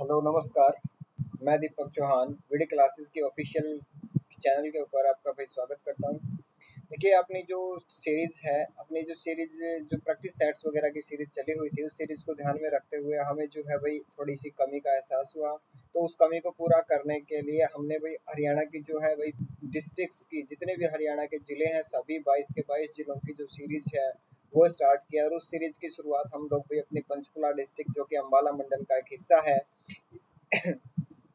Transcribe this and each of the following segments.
Hello नमस्कार। मैं दीपक Chauhan video classes की ऑफिशियल चैनल के ऊपर आपका भाई स्वागत करता हूँ। देखिए अपनी जो सीरीज़ है, अपनी जो सीरीज़ जो प्रैक्टिस सेट्स वगैरह की सीरीज़ चली हुई थी, उस सीरीज़ को ध्यान में रखते हुए हमें जो है भाई थोड़ी सी कमी का एहसास हुआ। तो उस कमी को पूरा करने के लिए हमने भाई हरियाणा की जो है भाई डिस्ट्रिक्ट्स की जितने भी हरियाणा के ज़िले हैं सभी 22 के 22 ज़िलों की जो सीरीज़ है वो स्टार्ट किया। और उस सीरीज़ की शुरुआत हम लोग भी अपनी पंचकुला डिस्ट्रिक्ट जो कि अम्बाला मंडल का एक हिस्सा है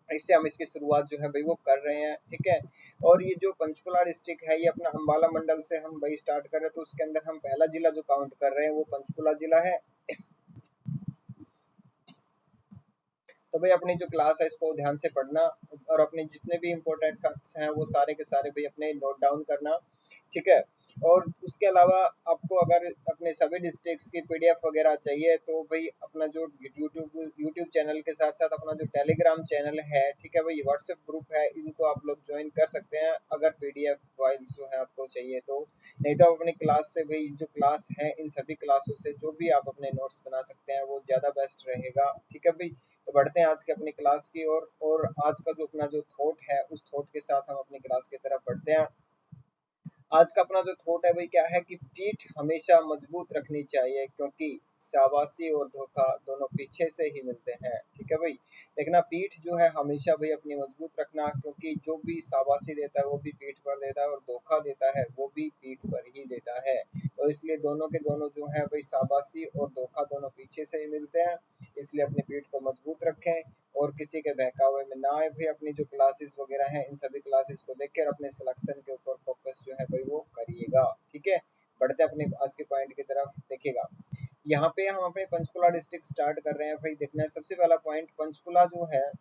इससे हम इसकी शुरुआत जो है भाई वो कर रहे हैं। ठीक है। और ये जो पंचकुला डिस्ट्रिक्ट है ये अपना अम्बाला मंडल से हम भाई स्टार्ट कर रहे हैं, तो उसके अंदर हम पहला जिला जो काउंट कर रहे हैं वो पंचकुला जिला है। तो भाई अपनी जो क्लास है इसको ध्यान से पढ़ना और अपने जितने भी इम्पोर्टेंट फैक्ट्स हैं वो सारे के सारे भाई अपने नोट डाउन करना। ठीक है। और उसके अलावा आपको अगर अपने सभी डिस्ट्रिक्ट्स की पीडीएफ वगैरह चाहिए तो भाई अपना जो यूट्यूब चैनल के साथ साथ अपना जो टेलीग्राम चैनल है, ठीक है भाई, व्हाट्सएप ग्रुप है, इनको आप लोग ज्वाइन कर सकते हैं अगर पीडीएफ फाइल्स जो है आपको चाहिए तो। नहीं तो आप अपनी क्लास से भाई जो क्लास है इन सभी क्लासों से जो भी आप अपने नोट्स बना सकते हैं वो ज़्यादा बेस्ट रहेगा। ठीक है भाई। तो बढ़ते हैं आज के अपनी क्लास की ओर। और आज का जो अपना जो थॉट है उस थॉट के साथ हम अपनी क्लास की तरफ बढ़ते हैं। आज का अपना जो थॉट है भाई क्या है कि पीठ हमेशा मजबूत रखनी चाहिए क्योंकि शाबाशी और धोखा दोनों पीछे से ही मिलते हैं। ठीक है भाई। देखना पीठ जो है हमेशा भाई अपनी मजबूत रखना, क्योंकि जो भी शाबाशी देता है वो भी पीठ पर देता है और धोखा देता है वो भी पीठ पर ही देता है। तो इसलिए दोनों के दोनों जो है भाई शाबाशी और धोखा दोनों पीछे से ही मिलते हैं। इसलिए अपनी पीठ को मजबूत रखें और किसी के बहकावे में ना आए। भी अपनी जो क्लासेस वगैरह हैं इन सभी क्लासेस को देखकर अपने सिलेक्शन के ऊपर फोकस जो है भाई वो करिएगा। ठीक है। बढ़ते अपने आज के पॉइंट की तरफ देखिएगा। यहाँ पे हम अपने पंचकुला डिस्ट्रिक्ट स्टार्ट कर रहे हैं भाई। देखना है सबसे पहला पॉइंट, पंचकुला जो है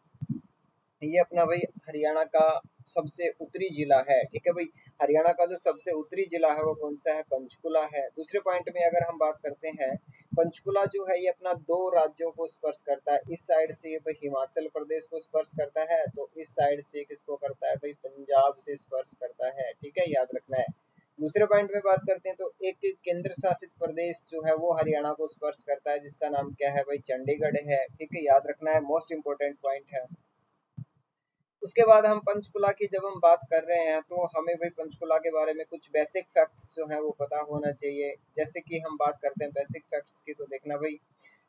ये अपना भाई हरियाणा का सबसे उत्तरी जिला है। ठीक है भाई। हरियाणा का जो सबसे उत्तरी जिला है वो कौन सा है? पंचकुला है। दूसरे पॉइंट में अगर हम बात करते हैं, पंचकुला जो है ये अपना दो राज्यों को स्पर्श करता है। इस साइड से ये भाई हिमाचल प्रदेश को स्पर्श करता है, तो इस साइड से किसको करता है भाई? पंजाब से स्पर्श करता है। ठीक है, याद रखना है। दूसरे पॉइंट में बात करते हैं तो एक केंद्र शासित प्रदेश जो है वो हरियाणा को स्पर्श करता है, जिसका नाम क्या है भाई? चंडीगढ़ है। ठीक है, याद रखना है, मोस्ट इंपोर्टेंट पॉइंट है। उसके बाद हम पंचकुला की जब हम बात कर रहे हैं तो हमें भाई पंचकुला के बारे में कुछ बेसिक फैक्ट्स जो है वो पता होना चाहिए। जैसे कि हम बात करते हैं बेसिक फैक्ट्स की, तो देखना भाई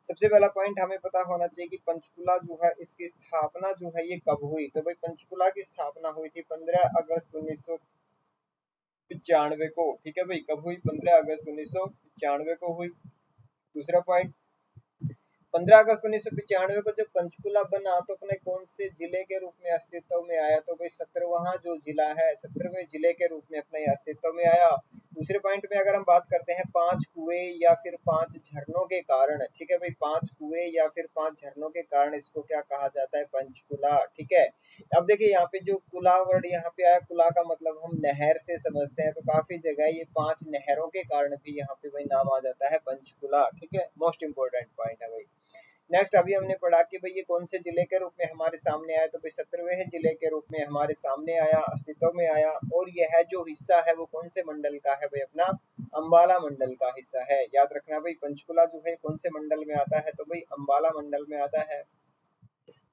सबसे पहला पॉइंट हमें पता होना चाहिए कि पंचकुला जो है इसकी स्थापना जो है ये कब हुई। तो भाई पंचकुला की स्थापना हुई थी 15 अगस्त 1995 को। ठीक है भाई, कब हुई? 15 अगस्त 1995 को हुई। दूसरा पॉइंट, 15 अगस्त 1995 को जब पंचकुला बना तो अपने कौन से जिले के रूप में अस्तित्व में आया? तो भाई 17वां जो जिला है, 17वें जिले के रूप में अपने अस्तित्व में आया। दूसरे पॉइंट में अगर हम बात करते हैं पांच कुएं या फिर पांच झरनों के कारण, ठीक है भाई, पांच कुएं या फिर पांच झरनों के कारण इसको क्या कहा जाता है? पंचकुला। ठीक है। अब देखिए यहाँ पे जो कुला वर्ड यहाँ पे आया, कुला का मतलब हम नहर से समझते हैं, तो काफी जगह ये पांच नहरों के कारण भी यहाँ पे भाई नाम आ जाता है पंचकुला। ठीक है, मोस्ट इंपोर्टेंट पॉइंट है भाई। नेक्स्ट अभी हमने पढ़ा कि भाई ये कौन से जिले के रूप में हमारे सामने आया, तो भाई 17वें जिले के रूप में हमारे सामने आया, अस्तित्व में आया। और यह जो हिस्सा है वो कौन से मंडल का है भाई? अपना अंबाला मंडल का हिस्सा है। याद रखना भाई पंचकुला जो है कौन से मंडल में आता है? तो भाई अंबाला मंडल में आता है।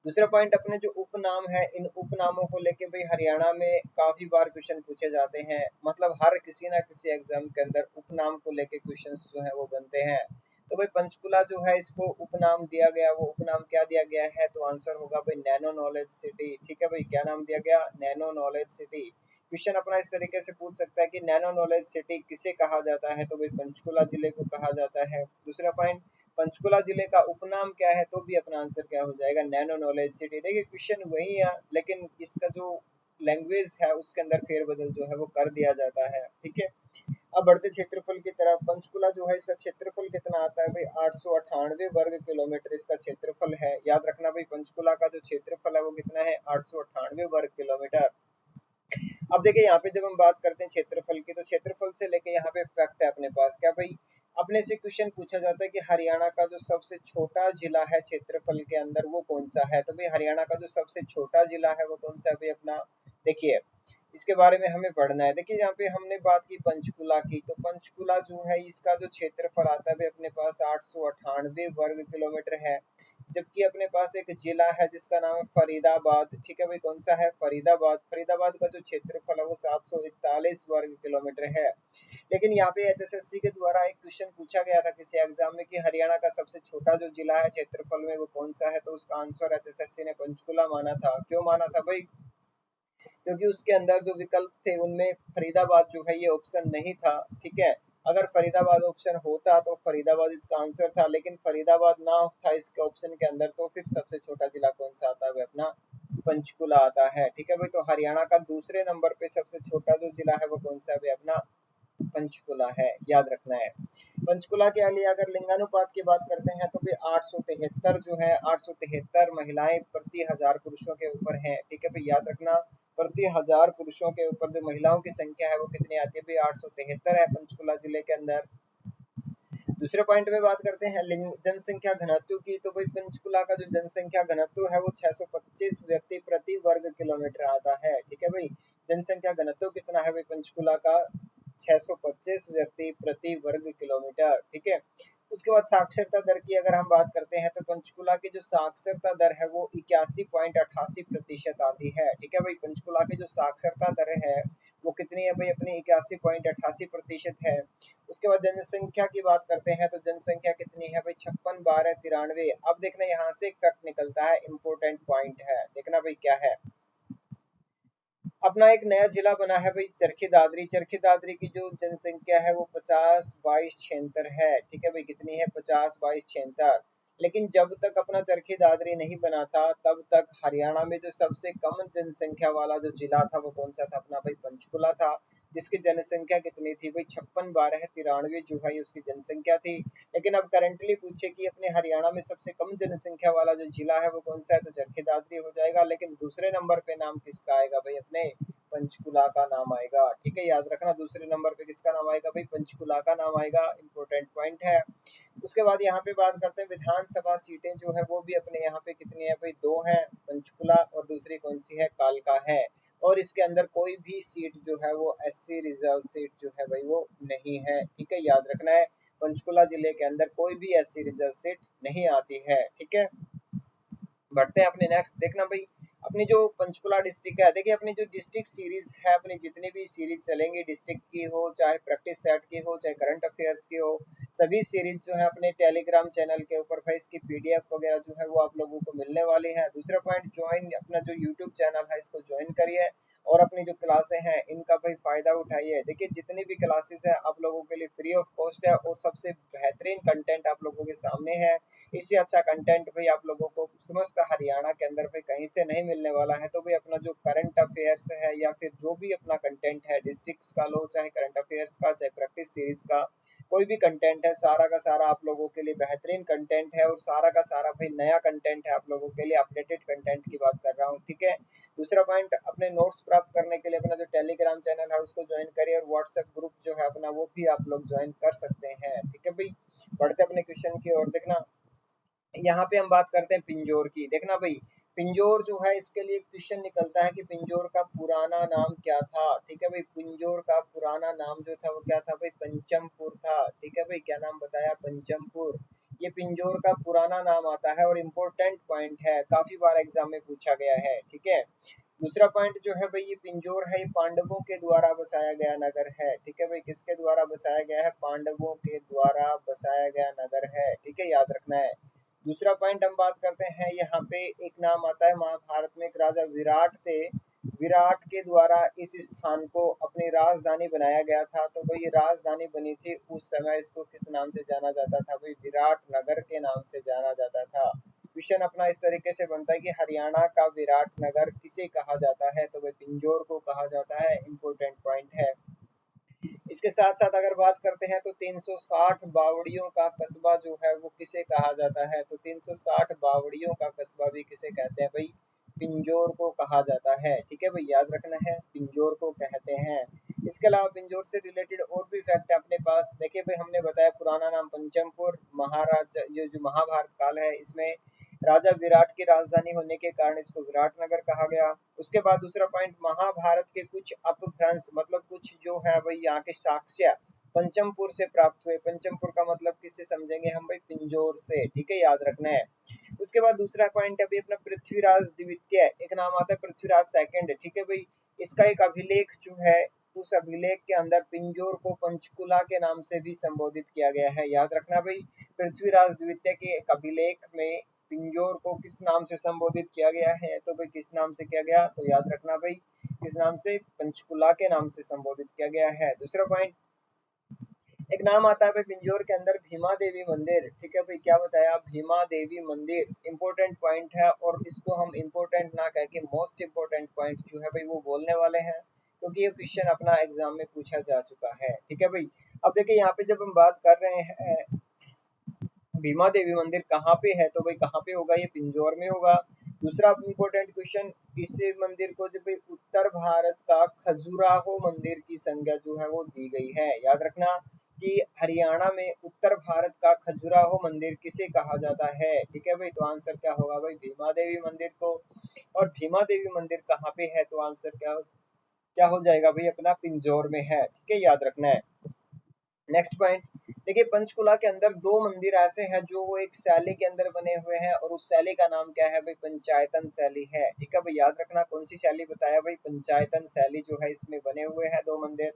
दूसरा पॉइंट, अपने जो उपनाम है इन उपनामों को लेके भाई हरियाणा में काफी बार क्वेश्चन पूछे जाते हैं। मतलब हर किसी ना किसी एग्जाम के अंदर उपनाम को लेके क्वेश्चंस जो है वो बनते हैं। तो भाई पंचकुला जो है इसको उपनाम दिया गया, वो उपनाम क्या दिया गया है? तो आंसर होगा भाई नैनो नॉलेज सिटी। ठीक है भाई, क्या नाम दिया गया? Nano knowledge city. क्वेश्चन अपना इस तरीके से पूछ सकता है कि नैनो नॉलेज सिटी किसे कहा जाता है? तो भाई पंचकुला जिले को कहा जाता है। दूसरा पॉइंट, पंचकुला जिले का उपनाम क्या है? तो भी अपना आंसर क्या हो जाएगा? Nano knowledge city. देखिए क्वेश्चन वही है लेकिन इसका जो लैंग्वेज है उसके अंदर फेरबदल जो है वो कर दिया जाता है। ठीक है। अब बढ़ते क्षेत्रफल की तरफ। पंचकुला जो है इसका क्षेत्रफल कितना आता है भाई? 898 वर्ग किलोमीटर इसका क्षेत्रफल है। याद रखना भाई पंचकुला का जो क्षेत्रफल है वो कितना है? 898 वर्ग किलोमीटर। अब देखिए यहाँ पे जब हम बात करते हैं क्षेत्रफल की, तो क्षेत्रफल से लेके यहाँ पे फैक्ट है अपने पास क्या भाई? अपने से क्वेश्चन पूछा जाता है कि हरियाणा का जो सबसे छोटा जिला है क्षेत्रफल के अंदर वो कौन सा है? तो भाई हरियाणा का जो सबसे छोटा जिला है वो कौन सा है भाई? अपना देखिए इसके बारे में हमें पढ़ना है। देखिए यहाँ पे हमने बात की पंचकुला की, तो पंचकुला जो है इसका जो क्षेत्रफल आता है अपने पास 898 वर्ग किलोमीटर है। जबकि अपने पास एक जिला है जिसका नाम है फरीदाबाद, ठीक है भाई, कौन सा है, फरीदाबाद। फरीदाबाद का जो क्षेत्रफल है वो 741 वर्ग किलोमीटर है। लेकिन यहाँ पे एचएसएससी के द्वारा एक क्वेश्चन पूछा गया था किसी एग्जाम में कि हरियाणा का सबसे छोटा जो जिला है क्षेत्रफल में वो कौन सा है, तो उसका आंसर एचएसएससी ने पंचकुला माना था। क्यों माना था भाई, क्योंकि उसके अंदर जो विकल्प थे उनमें फरीदाबाद जो है ये ऑप्शन नहीं था, ठीक है। अगर फरीदाबाद ऑप्शन होता तो फरीदाबाद इसका आंसर था, लेकिन फरीदाबाद ना था इसके ऑप्शन के अंदर, तो फिर सबसे छोटा जिला कौन सा आता है, अपना पंचकुला आता है, ठीक है भाई। तो हरियाणा का दूसरे नंबर पे सबसे छोटा जो जिला है वो कौन सा है, अपना पंचकुला है, याद रखना है। पंचकुला के लिए अगर लिंगानुपात की बात करते हैं तो भी 873 जो है, 873 महिलाएं प्रति 1000 पुरुषों के ऊपर है, ठीक है भाई, याद रखना। प्रति 1000 पुरुषों के ऊपर जो महिलाओं की संख्या है वो कितनी आती है भाई, 873 है पंचकुला जिले के अंदर। दूसरे पॉइंट में बात करते हैं जनसंख्या घनत्व की, तो भाई पंचकुला का जो जनसंख्या घनत्व है वो 625 व्यक्ति प्रति वर्ग किलोमीटर आता है, ठीक है भाई। जनसंख्या घनत्व कितना है भाई पंचकुला का, 625 व्यक्ति प्रति वर्ग किलोमीटर, ठीक है। उसके बाद साक्षरता दर की अगर हम बात करते हैं तो पंचकुला की जो साक्षरता दर है वो 81.88% आती है, ठीक है भाई। पंचकुला की जो साक्षरता दर है वो कितनी है भाई, अपनी 81.88% है। उसके बाद जनसंख्या की बात करते हैं तो जनसंख्या कितनी है भाई, 56,12,93। अब देखना यहाँ से एक फैक्ट निकलता है, इंपॉर्टेंट पॉइंट है, देखना भाई क्या है। अपना एक नया जिला बना है भाई चरखी दादरी। चरखी दादरी की जो जनसंख्या है वो 50,22,76 है, ठीक है भाई, कितनी है, 50,22,76। लेकिन जब तक अपना चरखी दादरी नहीं बना था तब तक हरियाणा में जो सबसे कम जनसंख्या वाला जो जिला था वो कौन सा था, अपना भाई पंचकुला था, जिसकी जनसंख्या कितनी थी भाई, 56,12,93 जो है उसकी जनसंख्या थी। लेकिन अब करंटली पूछे कि अपने हरियाणा में सबसे कम जनसंख्या वाला जो जिला है वो कौन सा है, तो चरखी दादरी हो जाएगा। लेकिन दूसरे नंबर पे नाम किसका आएगा भाई, अपने पंचकुला का नाम आएगा, ठीक है, याद रखना। दूसरे नंबर पे किसका नाम आएगा भाई, पंचकुला का नाम आएगा, इंपॉर्टेंट पॉइंट है। उसके बाद यहाँ पे बात करते हैं विधानसभा सीटें जो है वो भी अपने यहाँ पे कितनी है भाई, 2 है, पंचकुला और दूसरी कौन सी है, कालका है। और इसके अंदर कोई भी सीट जो है वो एससी रिजर्व सीट जो है भाई वो नहीं है, ठीक है, याद रखना है। पंचकुला जिले के अंदर कोई भी एससी रिजर्व सीट नहीं आती है, ठीक है। बढ़ते हैं अपने नेक्स्ट, देखना भाई अपनी जो पंचकुला डिस्ट्रिक्ट है, देखिए अपनी जो डिस्ट्रिक्ट सीरीज है, अपनी जितनी भी सीरीज चलेंगी डिस्ट्रिक्ट की हो, चाहे प्रैक्टिस सेट की हो, चाहे करंट अफेयर्स की हो, सभी सीरीज जो है अपने टेलीग्राम चैनल के ऊपर भाई इसकी पीडीएफ वगैरह जो है वो आप लोगों को मिलने वाली है। दूसरा पॉइंट, ज्वाइन अपना जो यूट्यूब चैनल है इसको ज्वाइन करिए और अपनी जो क्लासें हैं इनका भाई फायदा उठाइए। देखिए जितनी भी क्लासेस हैं आप लोगों के लिए फ्री ऑफ कॉस्ट है और सबसे बेहतरीन कंटेंट आप लोगों के सामने है। इससे अच्छा कंटेंट भाई आप लोगों को समस्त हरियाणा के अंदर भाई कहीं से नहीं मिलने वाला है। तो भाई अपना जो करंट अफेयर्स है या फिर जो भी अपना कंटेंट है डिस्ट्रिक्ट्स का लो, चाहे करंट अफेयर्स का, चाहे प्रैक्टिस सीरीज का, कोई भी कंटेंट है, सारा का सारा आप लोगों के लिए बेहतरीन कंटेंट है और सारा का सारा भाई नया कंटेंट है, आप लोगों के लिए अपडेटेड कंटेंट की बात कर रहा हूँ, ठीक है। दूसरा पॉइंट, अपने नोट्स प्राप्त करने के लिए अपना जो टेलीग्राम चैनल है उसको ज्वाइन करिए और व्हाट्सएप ग्रुप जो है अपना वो भी आप लोग ज्वाइन कर सकते हैं, ठीक है भाई। बढ़ते अपने क्वेश्चन की ओर, देखना यहाँ पे हम बात करते हैं पिंजौर की। देखना भाई पिंजौर जो है इसके लिए क्वेश्चन निकलता है कि पिंजौर का पुराना नाम क्या था, ठीक है भाई। पिंजौर का पुराना नाम जो था वो क्या था भाई, पंचमपुर था, ठीक है भाई, क्या नाम बताया, पंचमपुर। ये पिंजौर का पुराना नाम आता है और इम्पोर्टेंट पॉइंट है, काफी बार एग्जाम में पूछा गया है, ठीक है। दूसरा पॉइंट जो है भाई ये पिंजौर है, ये पांडवों के द्वारा बसाया गया नगर है, ठीक है भाई, किसके द्वारा बसाया गया है, पांडवों के द्वारा बसाया गया नगर है, ठीक है, याद रखना है। दूसरा पॉइंट हम बात करते हैं, यहाँ पे एक नाम आता है, महाभारत में एक राजा विराट थे, विराट के द्वारा इस स्थान को अपनी राजधानी बनाया गया था। तो भाई ये राजधानी बनी थी उस समय, इसको किस नाम से जाना जाता था भाई, विराट नगर के नाम से जाना जाता था। क्वेश्चन अपना इस तरीके से बनता है कि हरियाणा का विराट नगर किसे कहा जाता है, तो भाई पिंजौर को कहा जाता है, इंपॉर्टेंट पॉइंट है। इसके साथ साथ अगर बात करते हैं तो 360 बावड़ियों का कस्बा जो है वो किसे कहा जाता है, तो 360 बावड़ियों का कस्बा भी किसे कहते हैं भाई, पिंजौर को कहा जाता है, ठीक है भाई, याद रखना है, पिंजौर को कहते हैं। इसके अलावा पिंजौर से रिलेटेड और भी फैक्ट है अपने पास। देखिए भाई हमने बताया पुराना नाम पंचमपुर, महाराज ये जो महाभारत काल है इसमें राजा विराट की राजधानी होने के कारण इसको विराट नगर कहा गया। उसके बाद दूसरा पॉइंट, महाभारत के कुछ अपभ्रंश मतलब कुछ जो है भाई यहाँ के साक्ष्य पंचमपुर से प्राप्त हुए। पंचमपुर का मतलब किससे समझेंगे हम भाई, पिंजौर से, ठीक है, याद रखना है। उसके बाद दूसरा पॉइंट अभी अपना पृथ्वीराज द्वितीय, एक नाम आता है पृथ्वीराज सेकंड, ठीक है भाई। इसका एक अभिलेख जो है, उस अभिलेख के अंदर पिंजौर को पंचकुला के नाम से भी संबोधित किया गया है, याद रखना भाई। पृथ्वीराज द्वितीय के एक अभिलेख में पिंजौर को किस नाम से संबोधित किया गया है, तो भाई किस नाम से किया गया, तो याद रखना भाई किस नाम से, पंचकुला के नाम से संबोधित किया गया है। दूसरा पॉइंट, एक नाम आता है भाई पिंजौर के अंदर भीमा देवी मंदिर, ठीक है भाई, क्या बताया, भीमा देवी मंदिर, इंपॉर्टेंट पॉइंट है। और इसको हम इंपॉर्टेंट ना कह के मोस्ट इंपॉर्टेंट पॉइंट जो है भाई वो बोलने वाले हैं, क्योंकि ये क्वेश्चन अपना एग्जाम में पूछा जा चुका है, ठीक है भाई। अब देखिए यहाँ पे जब हम बात कर रहे हैं भीमा देवी मंदिर कहाँ पे है, तो भाई कहाँ पे होगा, ये पिंजौर में होगा। दूसरा इंपॉर्टेंट क्वेश्चन, इस मंदिर को जो भाई उत्तर भारत का खजुराहो मंदिर की संज्ञा जो है वो दी गई है, याद रखना कि हरियाणा में उत्तर भारत का खजुराहो मंदिर किसे कहा जाता है, ठीक है भाई। तो आंसर क्या होगा भाई, भीमा देवी मंदिर को। और भीमा देवी मंदिर कहाँ पे है, तो आंसर क्या हो जाएगा भाई, अपना पिंजौर में है, ठीक है, याद रखना है। नेक्स्ट पॉइंट, देखिए पंचकुला के अंदर दो मंदिर ऐसे हैं जो वो एक शैली के अंदर बने हुए हैं, और उस शैली का नाम क्या है भाई, पंचायतन शैली है, ठीक है भाई, याद रखना कौन सी शैली बताया भाई, पंचायतन शैली जो है इसमें बने हुए हैं दो मंदिर।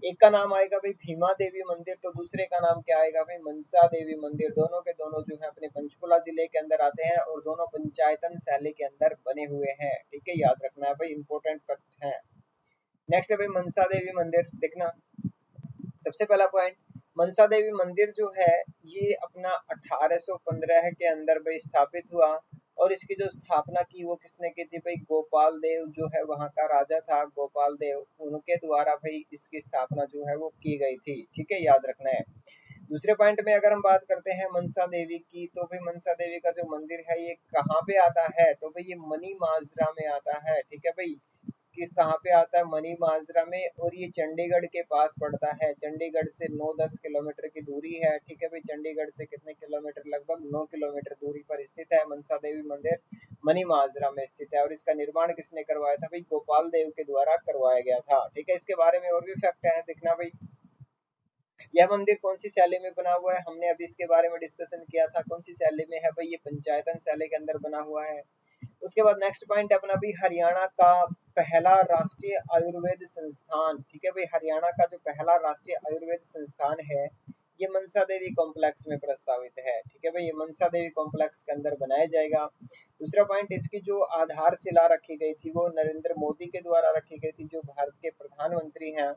एक का नाम आएगा भाई भीमा देवी मंदिर, तो दूसरे का नाम क्या आएगा भाई, मनसा देवी मंदिर। दोनों के दोनों जो है अपने पंचकुला जिले के अंदर आते हैं और दोनों पंचायतन शैली के अंदर बने हुए हैं, ठीक है, याद रखना है भाई, इंपॉर्टेंट फैक्ट है। नेक्स्ट है भाई मनसा देवी मंदिर, देखना सबसे पहला पॉइंट, मनसा देवी मंदिर जो है ये अपना 1815 के अंदर भाई स्थापित हुआ, और इसकी जो स्थापना की वो किसने की थी भाई, गोपाल देव जो है वहां का राजा था, गोपाल देव, उनके द्वारा भाई इसकी स्थापना जो है वो की गई थी, ठीक है, याद रखना है। दूसरे पॉइंट में अगर हम बात करते हैं मनसा देवी की, तो भाई मनसा देवी का जो मंदिर है ये कहाँ पे आता है, तो भाई ये मनी माजरा में आता है, ठीक है भाई, किस कहाँ पे आता है, मनी माजरा में, और ये चंडीगढ़ के पास पड़ता है। चंडीगढ़ से 9-10 किलोमीटर की दूरी है, ठीक है भाई, चंडीगढ़ से कितने किलोमीटर, लगभग 9 किलोमीटर दूरी पर स्थित है मनसा देवी मंदिर, मनी माजरा में स्थित है। और इसका निर्माण किसने करवाया था भाई, गोपाल देव के द्वारा करवाया गया था, ठीक है। इसके बारे में और भी फैक्ट है, देखना भाई यह मंदिर कौन सी शैली में बना हुआ है, हमने अभी इसके बारे में डिस्कशन किया था, कौन सी शैली में है भाई, ये पंचायतन शैली के अंदर बना हुआ है। उसके बाद नेक्स्ट पॉइंट अपना भी हरियाणा का पहला राष्ट्रीय आयुर्वेद संस्थान, ठीक है भाई, हरियाणा का जो पहला राष्ट्रीय आयुर्वेद संस्थान है ये मनसा देवी कॉम्प्लेक्स में प्रस्तावित है, ठीक है भाई, ये मनसा देवी कॉम्प्लेक्स के अंदर बनाया जाएगा। दूसरा पॉइंट, इसकी जो आधारशिला रखी गई थी वो नरेंद्र मोदी के द्वारा रखी गई थी, जो भारत के प्रधानमंत्री हैं।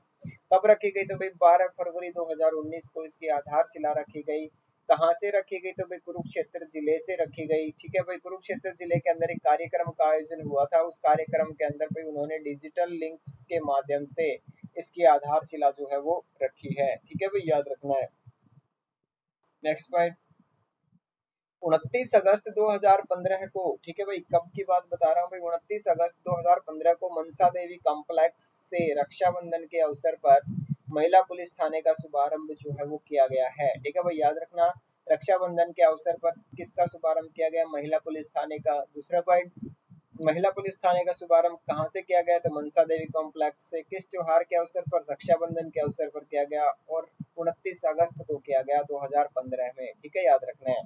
कब रखी गई, तो भाई 12 फरवरी 2019 को इसकी आधारशिला रखी गई। कहाँ से रखी गई, तो भाई कुरुक्षेत्र जिले से रखी गई, ठीक है भाई। कुरुक्षेत्र जिले के अंदर एक कार्यक्रम का आयोजन हुआ था, उस कार्यक्रम के अंदर भाई उन्होंने डिजिटल लिंक्स के माध्यम से इसकी आधारशिला जो है वो रखी है, ठीक है भाई, याद रखना है। नेक्स्ट पॉइंट, 29 अगस्त 2015 को, ठीक है भाई, कब की बात बता रहा हूँ भाई, 29 अगस्त 2015 को मनसा देवी कॉम्प्लेक्स से रक्षाबंधन के अवसर पर महिला पुलिस थाने का शुभारंभ जो है वो किया गया है, ठीक है भाई, याद रखना रक्षाबंधन के अवसर पर किसका शुभारंभ किया गया, महिला पुलिस थाने का। दूसरा पॉइंट, महिला पुलिस थाने का शुभारंभ कहाँ से किया गया, तो मनसा देवी कॉम्प्लेक्स से। किस त्योहार के अवसर पर, रक्षाबंधन के अवसर पर किया गया, और 29 अगस्त को किया गया 2015 में, ठीक है, याद रखना है।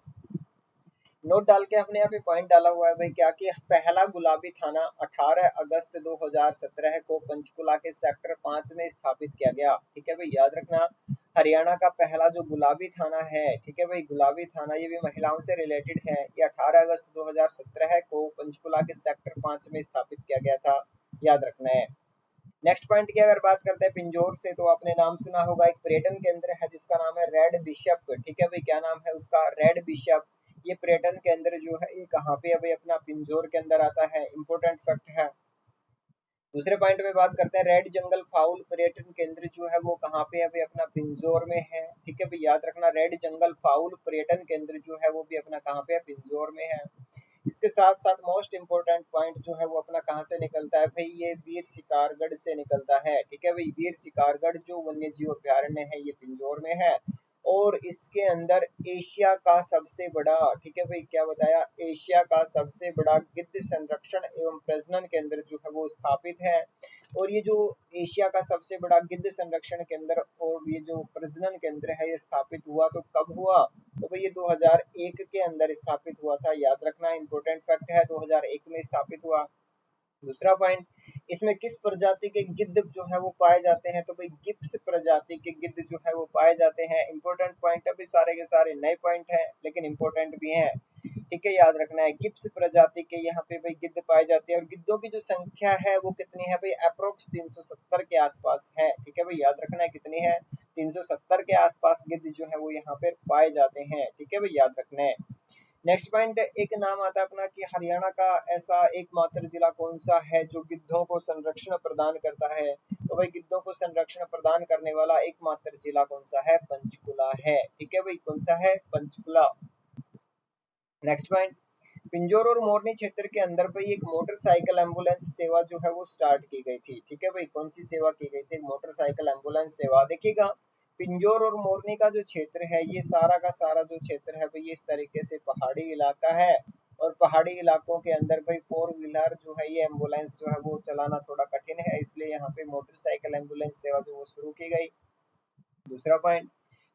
नोट डाल के अपने यहाँ पे पॉइंट डाला हुआ है भाई क्या, कि पहला गुलाबी थाना 18 अगस्त 2017 को पंचकुला के सेक्टर 5 में स्थापित किया गया, ठीक है भाई, याद रखना हरियाणा का पहला जो गुलाबी थाना है, ठीक है भाई, गुलाबी थाना ये भी महिलाओं से रिलेटेड है, ये 18 अगस्त 2017 को पंचकुला के सेक्टर 5 में स्थापित किया गया था, याद रखना है। नेक्स्ट पॉइंट की अगर बात करते हैं पिंजौर से, तो आपने नाम सुना होगा एक पर्यटन केंद्र है जिसका नाम है रेड बिशप, ठीक है भाई, क्या नाम है उसका, रेड बिशप। ये पर्यटन केंद्र जो है ये कहाँ पे अभी अपना पिंजौर के अंदर आता है, इंपॉर्टेंट फैक्ट है। दूसरे पॉइंट में बात करते हैं रेड जंगल फाउल पर्यटन केंद्र जो है वो कहाँ पे अभी अपना पिंजौर में है, ठीक है भाई, याद रखना रेड जंगल फाउल पर्यटन केंद्र जो है वो भी अपना कहाँ पे है, पिंजौर में है। इसके साथ साथ मोस्ट इम्पोर्टेंट पॉइंट जो है वो अपना कहाँ से निकलता है भाई, ये वीर शिकारगढ़ से निकलता है, ठीक है भाई, वीर शिकारगढ़ जो वन्य जीव अभ्यारण्य है ये पिंजौर में है। और इसके अंदर एशिया का सबसे बड़ा, ठीक है भाई, क्या बताया, एशिया का सबसे बड़ा गिद्ध संरक्षण एवं प्रजनन केंद्र जो है वो स्थापित है। और ये जो एशिया का सबसे बड़ा गिद्ध संरक्षण केंद्र और ये जो प्रजनन केंद्र है ये स्थापित हुआ तो कब हुआ, तो भाई ये 2001 के अंदर स्थापित हुआ था, याद रखना, इंपॉर्टेंट फैक्ट है, 2001 में स्थापित हुआ। दूसरा पॉइंट, इसमें किस प्रजाति के गिद्ध जो है वो पाए जाते हैं, तो भाई गिब्स प्रजाति के गिद्ध जो है वो पाए जाते हैं। इंपॉर्टेंट पॉइंट अभी सारे के सारे नए पॉइंट हैं लेकिन इंपॉर्टेंट भी हैं, ठीक है, याद रखना है। गिब्स प्रजाति के यहाँ पे भाई गिद्ध पाए जाते हैं और गिद्धों की जो संख्या है वो कितनी है भाई, अप्रोक्स 370 के आसपास है, ठीक है भाई, याद रखना है कितनी है, 370 के आसपास गिद्ध जो है वो यहाँ पे पाए जाते हैं, ठीक है भाई, याद रखना है। नेक्स्ट पॉइंट, एक नाम आता है अपना कि हरियाणा का ऐसा एकमात्र जिला कौन सा है जो गिद्धों को संरक्षण प्रदान करता है, तो भाई गिद्धों को संरक्षण प्रदान करने वाला एकमात्र जिला कौन सा है, पंचकुला है, ठीक है भाई, कौन सा है, पंचकुला। नेक्स्ट पॉइंट, पिंजौर और मोरनी क्षेत्र के अंदर भाई एक मोटरसाइकिल एम्बुलेंस सेवा जो है वो स्टार्ट की गई थी, ठीक है भाई, कौन सी सेवा की गई थी, मोटरसाइकिल एम्बुलेंस सेवा। देखिएगा, पिंजौर और मोरनी का जो क्षेत्र है ये सारा का सारा जो क्षेत्र है भाई ये इस तरीके से पहाड़ी इलाका है और पहाड़ी इलाकों के अंदर भाई 4 व्हीलर जो है ये एम्बुलेंस जो है वो चलाना थोड़ा कठिन है, इसलिए यहाँ पे मोटरसाइकिल एम्बुलेंस सेवा जो वो शुरू की गई। दूसरा पॉइंट,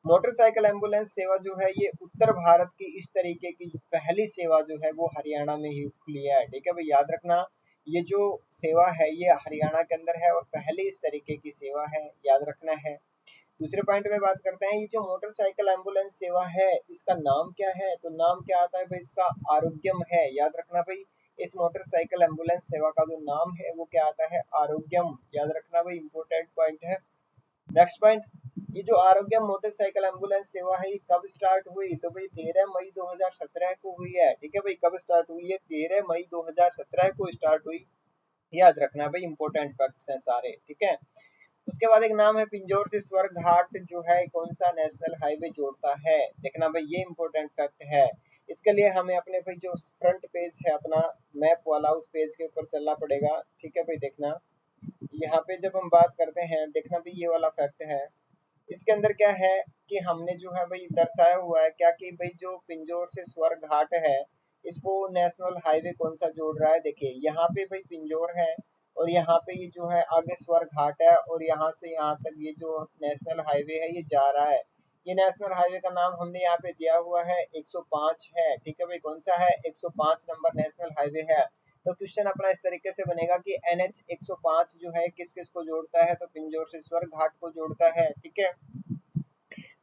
मोटरसाइकिल एम्बुलेंस सेवा जो है ये उत्तर भारत की इस तरीके की पहली सेवा जो है वो हरियाणा में ही खुली है, ठीक है भाई, याद रखना, ये जो सेवा है ये हरियाणा के अंदर है और पहली इस तरीके की सेवा है, याद रखना है। दूसरे पॉइंट में बात करते हैं, ये जो मोटरसाइकिल एम्बुलेंस सेवा है इसका नाम क्या है, तो नाम क्या आता है भाई, इसका आरोग्यम है, याद रखना भाई, इस मोटरसाइकिल एम्बुलेंस सेवा का जो नाम है वो क्या आता है, आरोग्यम, याद रखना भाई, इंपॉर्टेंट पॉइंट है। नेक्स्ट पॉइंट, ये जो आरोग्य मोटरसाइकिल एम्बुलेंस सेवा है ये कब स्टार्ट हुई, तो भाई 13 मई 2017 को हुई है, ठीक है भाई, कब स्टार्ट हुई है, 13 मई 2017 को स्टार्ट हुई, याद रखना भाई, इंपॉर्टेंट फैक्ट्स हैं सारे, ठीक है। उसके बाद एक नाम है पिंजौर से स्वर्ग घाट जो है कौन सा नेशनल हाईवे जोड़ता है, देखना भाई ये इंपॉर्टेंट फैक्ट है। इसके लिए हमें अपने भाई जो फ्रंट पेज है अपना मैप वाला उस पेज के ऊपर चलना पड़ेगा, ठीक है भाई, देखना यहाँ पे जब हम बात करते हैं, देखना भी ये वाला फैक्ट है, इसके अंदर क्या है कि हमने जो है भाई दर्शाया हुआ है क्या कि भाई जो पिंजौर से स्वर्ग घाट है इसको नेशनल हाईवे कौन सा जोड़ रहा है, देखिए यहाँ पे भाई पिंजौर है और यहाँ पे ये जो है आगे स्वर्ग घाट है और यहाँ से यहाँ तक ये जो नेशनल हाईवे है ये जा रहा है। ये नेशनल हाईवे का नाम हमने यहाँ पे दिया हुआ है 105 है, ठीक है भाई, कौन सा है, 105 नंबर नेशनल हाईवे है। तो क्वेश्चन अपना इस तरीके से बनेगा कि NH 105 जो है किस किस को जोड़ता है, तो पिंजौर से स्वर्ग घाट को जोड़ता है, ठीक है।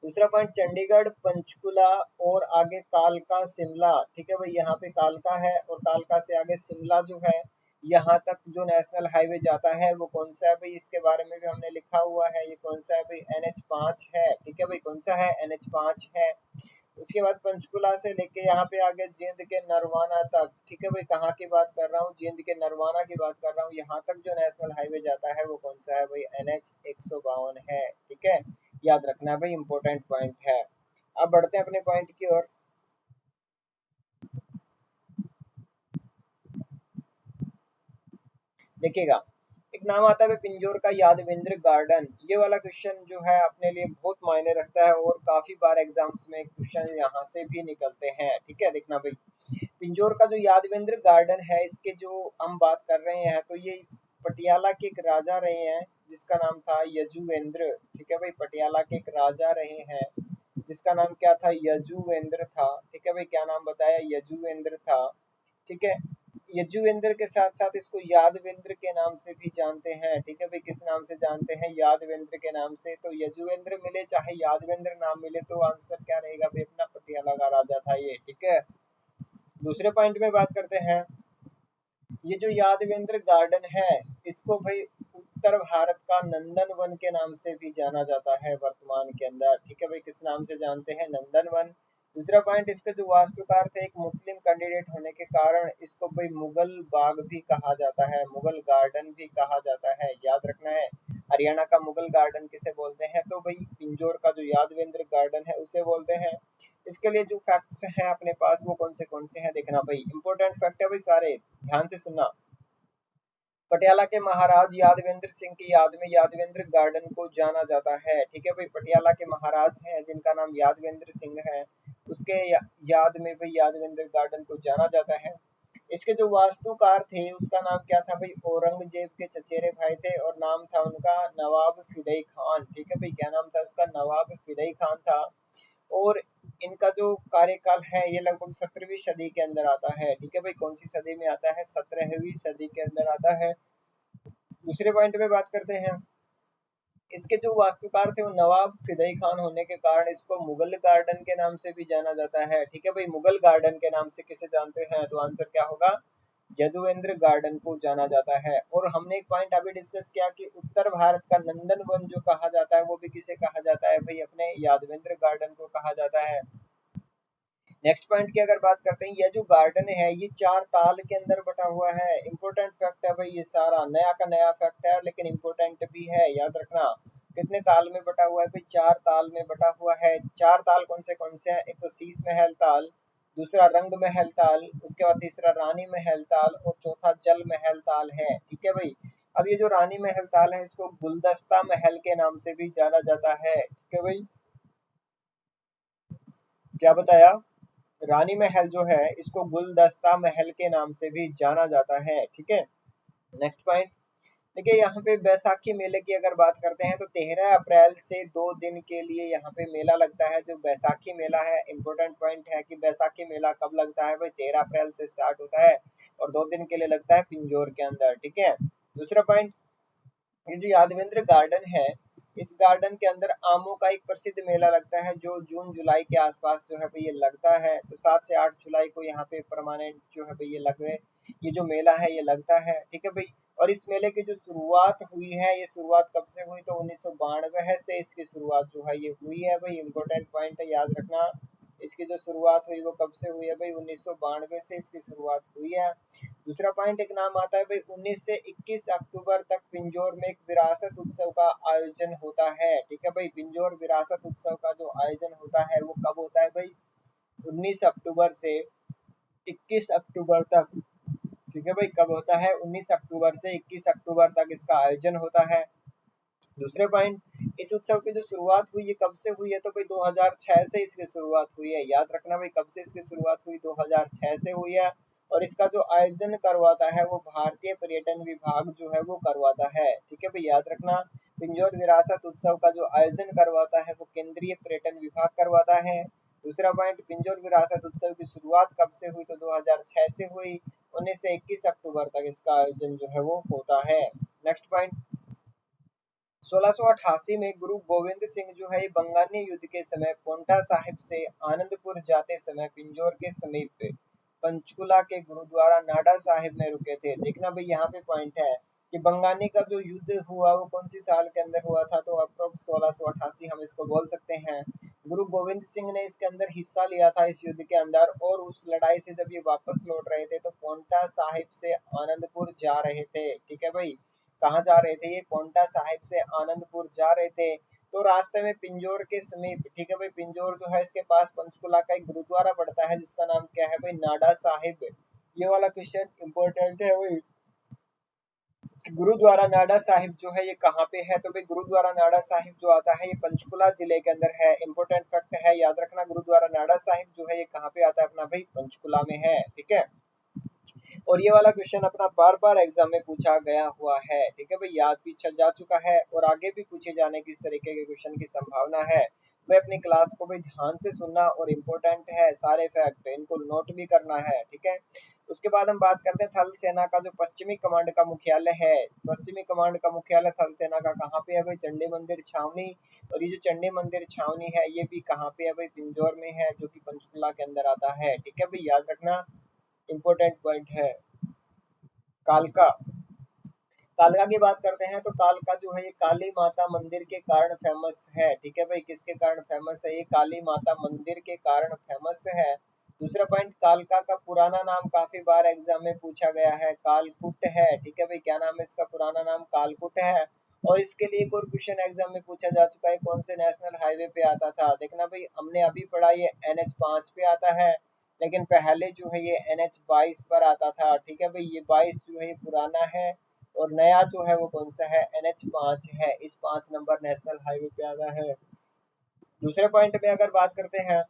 दूसरा पॉइंट, चंडीगढ़, पंचकुला और आगे कालका शिमला, ठीक है भाई, यहाँ पे कालका है और कालका से आगे शिमला जो है यहाँ तक जो नेशनल हाईवे जाता है वो कौन सा है भाई, इसके बारे में भी हमने लिखा हुआ है, ये कौन सा है भाई, NH5 है, ठीक है भाई, कौन सा है, NH5 है। उसके बाद पंचकुला से लेके यहाँ पे आगे जींद के नरवाना तक, ठीक है भाई, कहाँ की बात कर रहा हूँ, जींद के नरवाना की बात कर रहा हूँ, यहाँ तक जो नेशनल हाईवे जाता है वो कौन सा है भाई, NH 152 है, ठीक है, याद रखना भाई, इंपॉर्टेंट पॉइंट है। अब बढ़ते हैं अपने पॉइंट की ओर। देखिएगा, एक नाम आता है पिंजौर का यादवेंद्र गार्डन, ये वाला क्वेश्चन जो है अपने लिए बहुत मायने रखता है और काफी बार एग्जाम्स में क्वेश्चन यहाँ से भी निकलते हैं, ठीक है, देखना भाई, पिंजौर का जो यादवेंद्र गार्डन है इसके जो हम बात कर रहे हैं तो ये पटियाला के एक राजा रहे हैं जिसका नाम था यजुवेंद्र, ठीक है भाई, पटियाला के एक राजा रहे हैं जिसका नाम क्या था, यजुवेंद्र था, ठीक है भाई, क्या नाम बताया, यजुवेंद्र था, ठीक है। यजुवेंद्र के साथ साथ इसको यादवेंद्र के नाम से भी जानते हैं, ठीक है भाई, किस नाम से जानते हैं, यादवेंद्र के नाम से। तो यजुवेंद्र मिले चाहे यादवेंद्र नाम मिले तो आंसर क्या रहेगा भाई, अपना पटियाला का राजा था ये, ठीक है। दूसरे पॉइंट में बात करते हैं, ये जो यादवेंद्र गार्डन है इसको भाई उत्तर भारत का नंदन वन के नाम से भी जाना जाता है वर्तमान के अंदर, ठीक है भाई, किस नाम से जानते हैं, नंदन वन। दूसरा पॉइंट, इसके जो वास्तुकार थे एक मुस्लिम कैंडिडेट होने के कारण इसको भाई मुगल बाग भी कहा जाता है, मुगल गार्डन भी कहा जाता है, याद रखना है। हरियाणा का मुगल गार्डन किसे बोलते हैं, तो भाई पिंजौर का जो यादवेंद्र गार्डन है उसे बोलते हैं। इसके लिए जो फैक्ट्स हैं अपने पास वो कौन से हैं, देखना भाई, इंपॉर्टेंट फैक्ट है भाई सारे, ध्यान से सुनना। पटियाला के महाराज यादवेंद्र सिंह की याद में यादवेंद्र गार्डन को जाना जाता है। ठीक है भाई, पटियाला के महाराज हैं जिनका नाम यादवेंद्र सिंह है, उसके याद में भाई यादवेंद्र गार्डन को जाना जाता है। इसके जो वास्तुकार थे उसका नाम क्या था भाई, औरंगजेब के चचेरे भाई थे और नाम था उनका नवाब फिदई खान। ठीक है भाई, क्या नाम था उसका, नवाब फिदई खान था। और इनका जो कार्यकाल है ये लगभग 17वीं सदी के अंदर आता है। ठीक है भाई, कौन सी सदी में आता है, 17वीं सदी के अंदर आता है। दूसरे पॉइंट पे बात करते हैं, इसके जो वास्तुकार थे वो नवाब फिदई खान होने के कारण इसको मुगल गार्डन के नाम से भी जाना जाता है। ठीक है भाई, मुगल गार्डन के नाम से किसे जानते हैं, तो आंसर क्या होगा, यदुवेंद्र गार्डन को जाना जाता है। और हमने एक पॉइंट अभी डिस्कस किया कि उत्तर भारत का नंदन वन जो कहा जाता है वो भी किसे कहा जाता है भाई, अपने यादवेंद्र गार्डन को कहा जाता है। नेक्स्ट पॉइंट की अगर बात करते हैं, ये जो गार्डन है ये 4 ताल के अंदर बटा हुआ है। इंपॉर्टेंट फैक्ट है भाई, ये सारा नया का नया फैक्ट है लेकिन इंपॉर्टेंट भी है, याद रखना। कितने ताल में बटा हुआ है भाई, 4 ताल में बटा हुआ है। 4 ताल कौन से हैं, एक तो शीश महल ताल, दूसरा रंग महल ताल, उसके बाद तीसरा रानी महल ताल और चौथा जल महल ताल है। ठीक है भाई, अब ये जो रानी महल ताल है इसको गुलदस्ता महल के नाम से भी जाना जाता है। ठीक है भाई, क्या बताया, रानी महल जो है इसको गुलदस्ता महल के नाम से भी जाना जाता है। ठीक है, नेक्स्ट पॉइंट देखिए, यहाँ पे बैसाखी मेले की अगर बात करते हैं तो 13 अप्रैल से 2 दिन के लिए यहाँ पे मेला लगता है, जो बैसाखी मेला है। इंपॉर्टेंट पॉइंट है कि बैसाखी मेला कब लगता है भाई, 13 अप्रैल से स्टार्ट होता है और 2 दिन के लिए लगता है पिंजौर के अंदर। ठीक है, दूसरा पॉइंट, ये जो यादवेंद्र गार्डन है इस गार्डन के अंदर आमों का एक प्रसिद्ध मेला लगता है जो जून जुलाई के आसपास जो है भाई ये लगता है। तो 7 से 8 जुलाई को यहाँ पे परमानेंट जो है भाई ये लगे, ये जो मेला है ये लगता है। ठीक है भाई, और इस मेले की जो शुरुआत हुई है ये शुरुआत कब से हुई, तो 1992 से इसकी शुरुआत जो है ये हुई है भाई। इंपॉर्टेंट पॉइंट है, याद रखना। इसकी जो शुरुआत हुई वो कब से हुई है भाई, 1992 से इसकी शुरुआत हुई है। दूसरा पॉइंट एक नाम आता है भाई, 19 से 21 अक्टूबर तक पिंजौर में एक विरासत उत्सव का आयोजन होता है। ठीक है भाई, पिंजौर विरासत उत्सव का जो आयोजन होता है वो कब होता है भाई, 19 अक्टूबर से 21 अक्टूबर तक। ठीक है भाई, कब होता है, 19 अक्टूबर से 21 अक्टूबर तक इसका आयोजन होता है। दूसरे पॉइंट, इस उत्सव की जो शुरुआत हुई ये कब से हुई है, तो भाई 2006 से इसकी शुरुआत हुई है। याद रखना भाई, कब से इसकी शुरुआत हुई, 2006 से हुई है। और इसका जो आयोजन करवाता है वो भारतीय पर्यटन विभाग जो है वो करवाता है। ठीक है भाई, याद रखना, पिंजौर विरासत उत्सव का जो आयोजन करवाता है वो केंद्रीय पर्यटन विभाग करवाता है। दूसरा पॉइंट, पिंजौर विरासत उत्सव की शुरुआत कब से हुई, तो 2006 से हुई। 19 से 21 अक्टूबर तक इसका आयोजन जो है वो होता है। नेक्स्ट पॉइंट, 1688 में गुरु गोविंद सिंह जो है बंगानी युद्ध के समय पोंटा साहिब से आनंदपुर जाते समय पिंजौर के समीप पंचकुला के गुरुद्वारा नाडा साहिब में रुके थे। देखना भाई, यहाँ पे पॉइंट है कि बंगानी का जो युद्ध हुआ वो कौन सी साल के अंदर हुआ था, तो अप्रोक्स 1688 हम इसको बोल सकते हैं। गुरु गोविंद सिंह ने इसके अंदर हिस्सा लिया था इस युद्ध के अंदर, और उस लड़ाई से जब ये वापस लौट रहे थे तो पोंटा साहिब से आनंदपुर जा रहे थे। ठीक है भाई, कहाँ जा रहे थे, ये पोंटा साहिब से आनंदपुर जा रहे थे। तो रास्ते में पिंजौर के समीप, ठीक है भाई, पिंजौर जो है इसके पास पंचकुला का एक गुरुद्वारा पड़ता है जिसका नाम क्या है भाई, नाडा साहिब। ये वाला क्वेश्चन इंपॉर्टेंट है भाई, गुरुद्वारा नाडा साहिब जो है ये कहाँ पे है, तो भाई गुरुद्वारा नाडा साहिब जो आता है ये पंचकुला जिले के अंदर है। इंपॉर्टेंट फैक्ट है, याद रखना, गुरुद्वारा नाडा साहिब जो है ये कहाँ पे आता है अपना भाई, पंचकुला में है। ठीक है, और ये वाला क्वेश्चन अपना बार बार एग्जाम में पूछा गया हुआ है। ठीक है भाई, याद भी जा चुका है और आगे भी पूछे जाने की इस तरीके के क्वेश्चन की संभावना है। भाई अपनी क्लास को भी ध्यान से सुनना और इम्पोर्टेंट है सारे फैक्ट, इनको नोट भी करना है। ठीक है, उसके बाद हम बात करते हैं थल सेना का जो पश्चिमी कमांड का मुख्यालय है। पश्चिमी कमांड का मुख्यालय थल सेना का कहाँ पे है भाई, चंडी मंदिर छावनी। और ये जो चंडी मंदिर छावनी है ये भी कहाँ पे है भाई, पिंजौर में है, जो कि पंचकुला के अंदर आता है। ठीक है भाई, याद रखना, इंपॉर्टेंट पॉइंट है। कालका, कालका की बात करते हैं तो कालका जो है ये काली माता मंदिर के कारण फेमस है। ठीक है भाई, किसके कारण फेमस है, ये काली माता मंदिर के कारण फेमस है। दूसरा पॉइंट, कालका का पुराना नाम काफी बार एग्जाम में पूछा गया है, कालकुट है। ठीक है भाई, क्या नाम है इसका, पुराना नाम कालकुट है। और इसके लिए एक और क्वेश्चन एग्जाम में पूछा जा चुका है, कौन से नेशनल हाईवे पे आता था। देखना भाई, हमने अभी पढ़ा ये NH 5 पे आता है, लेकिन पहले जो है ये NH 22 पर आता था। ठीक है भाई, ये 22 जो है ये पुराना है और नया जो है वो कौन सा है, NH5 है, इस 5 नंबर नेशनल हाईवे पे आता है। दूसरे पॉइंट में अगर बात करते हैं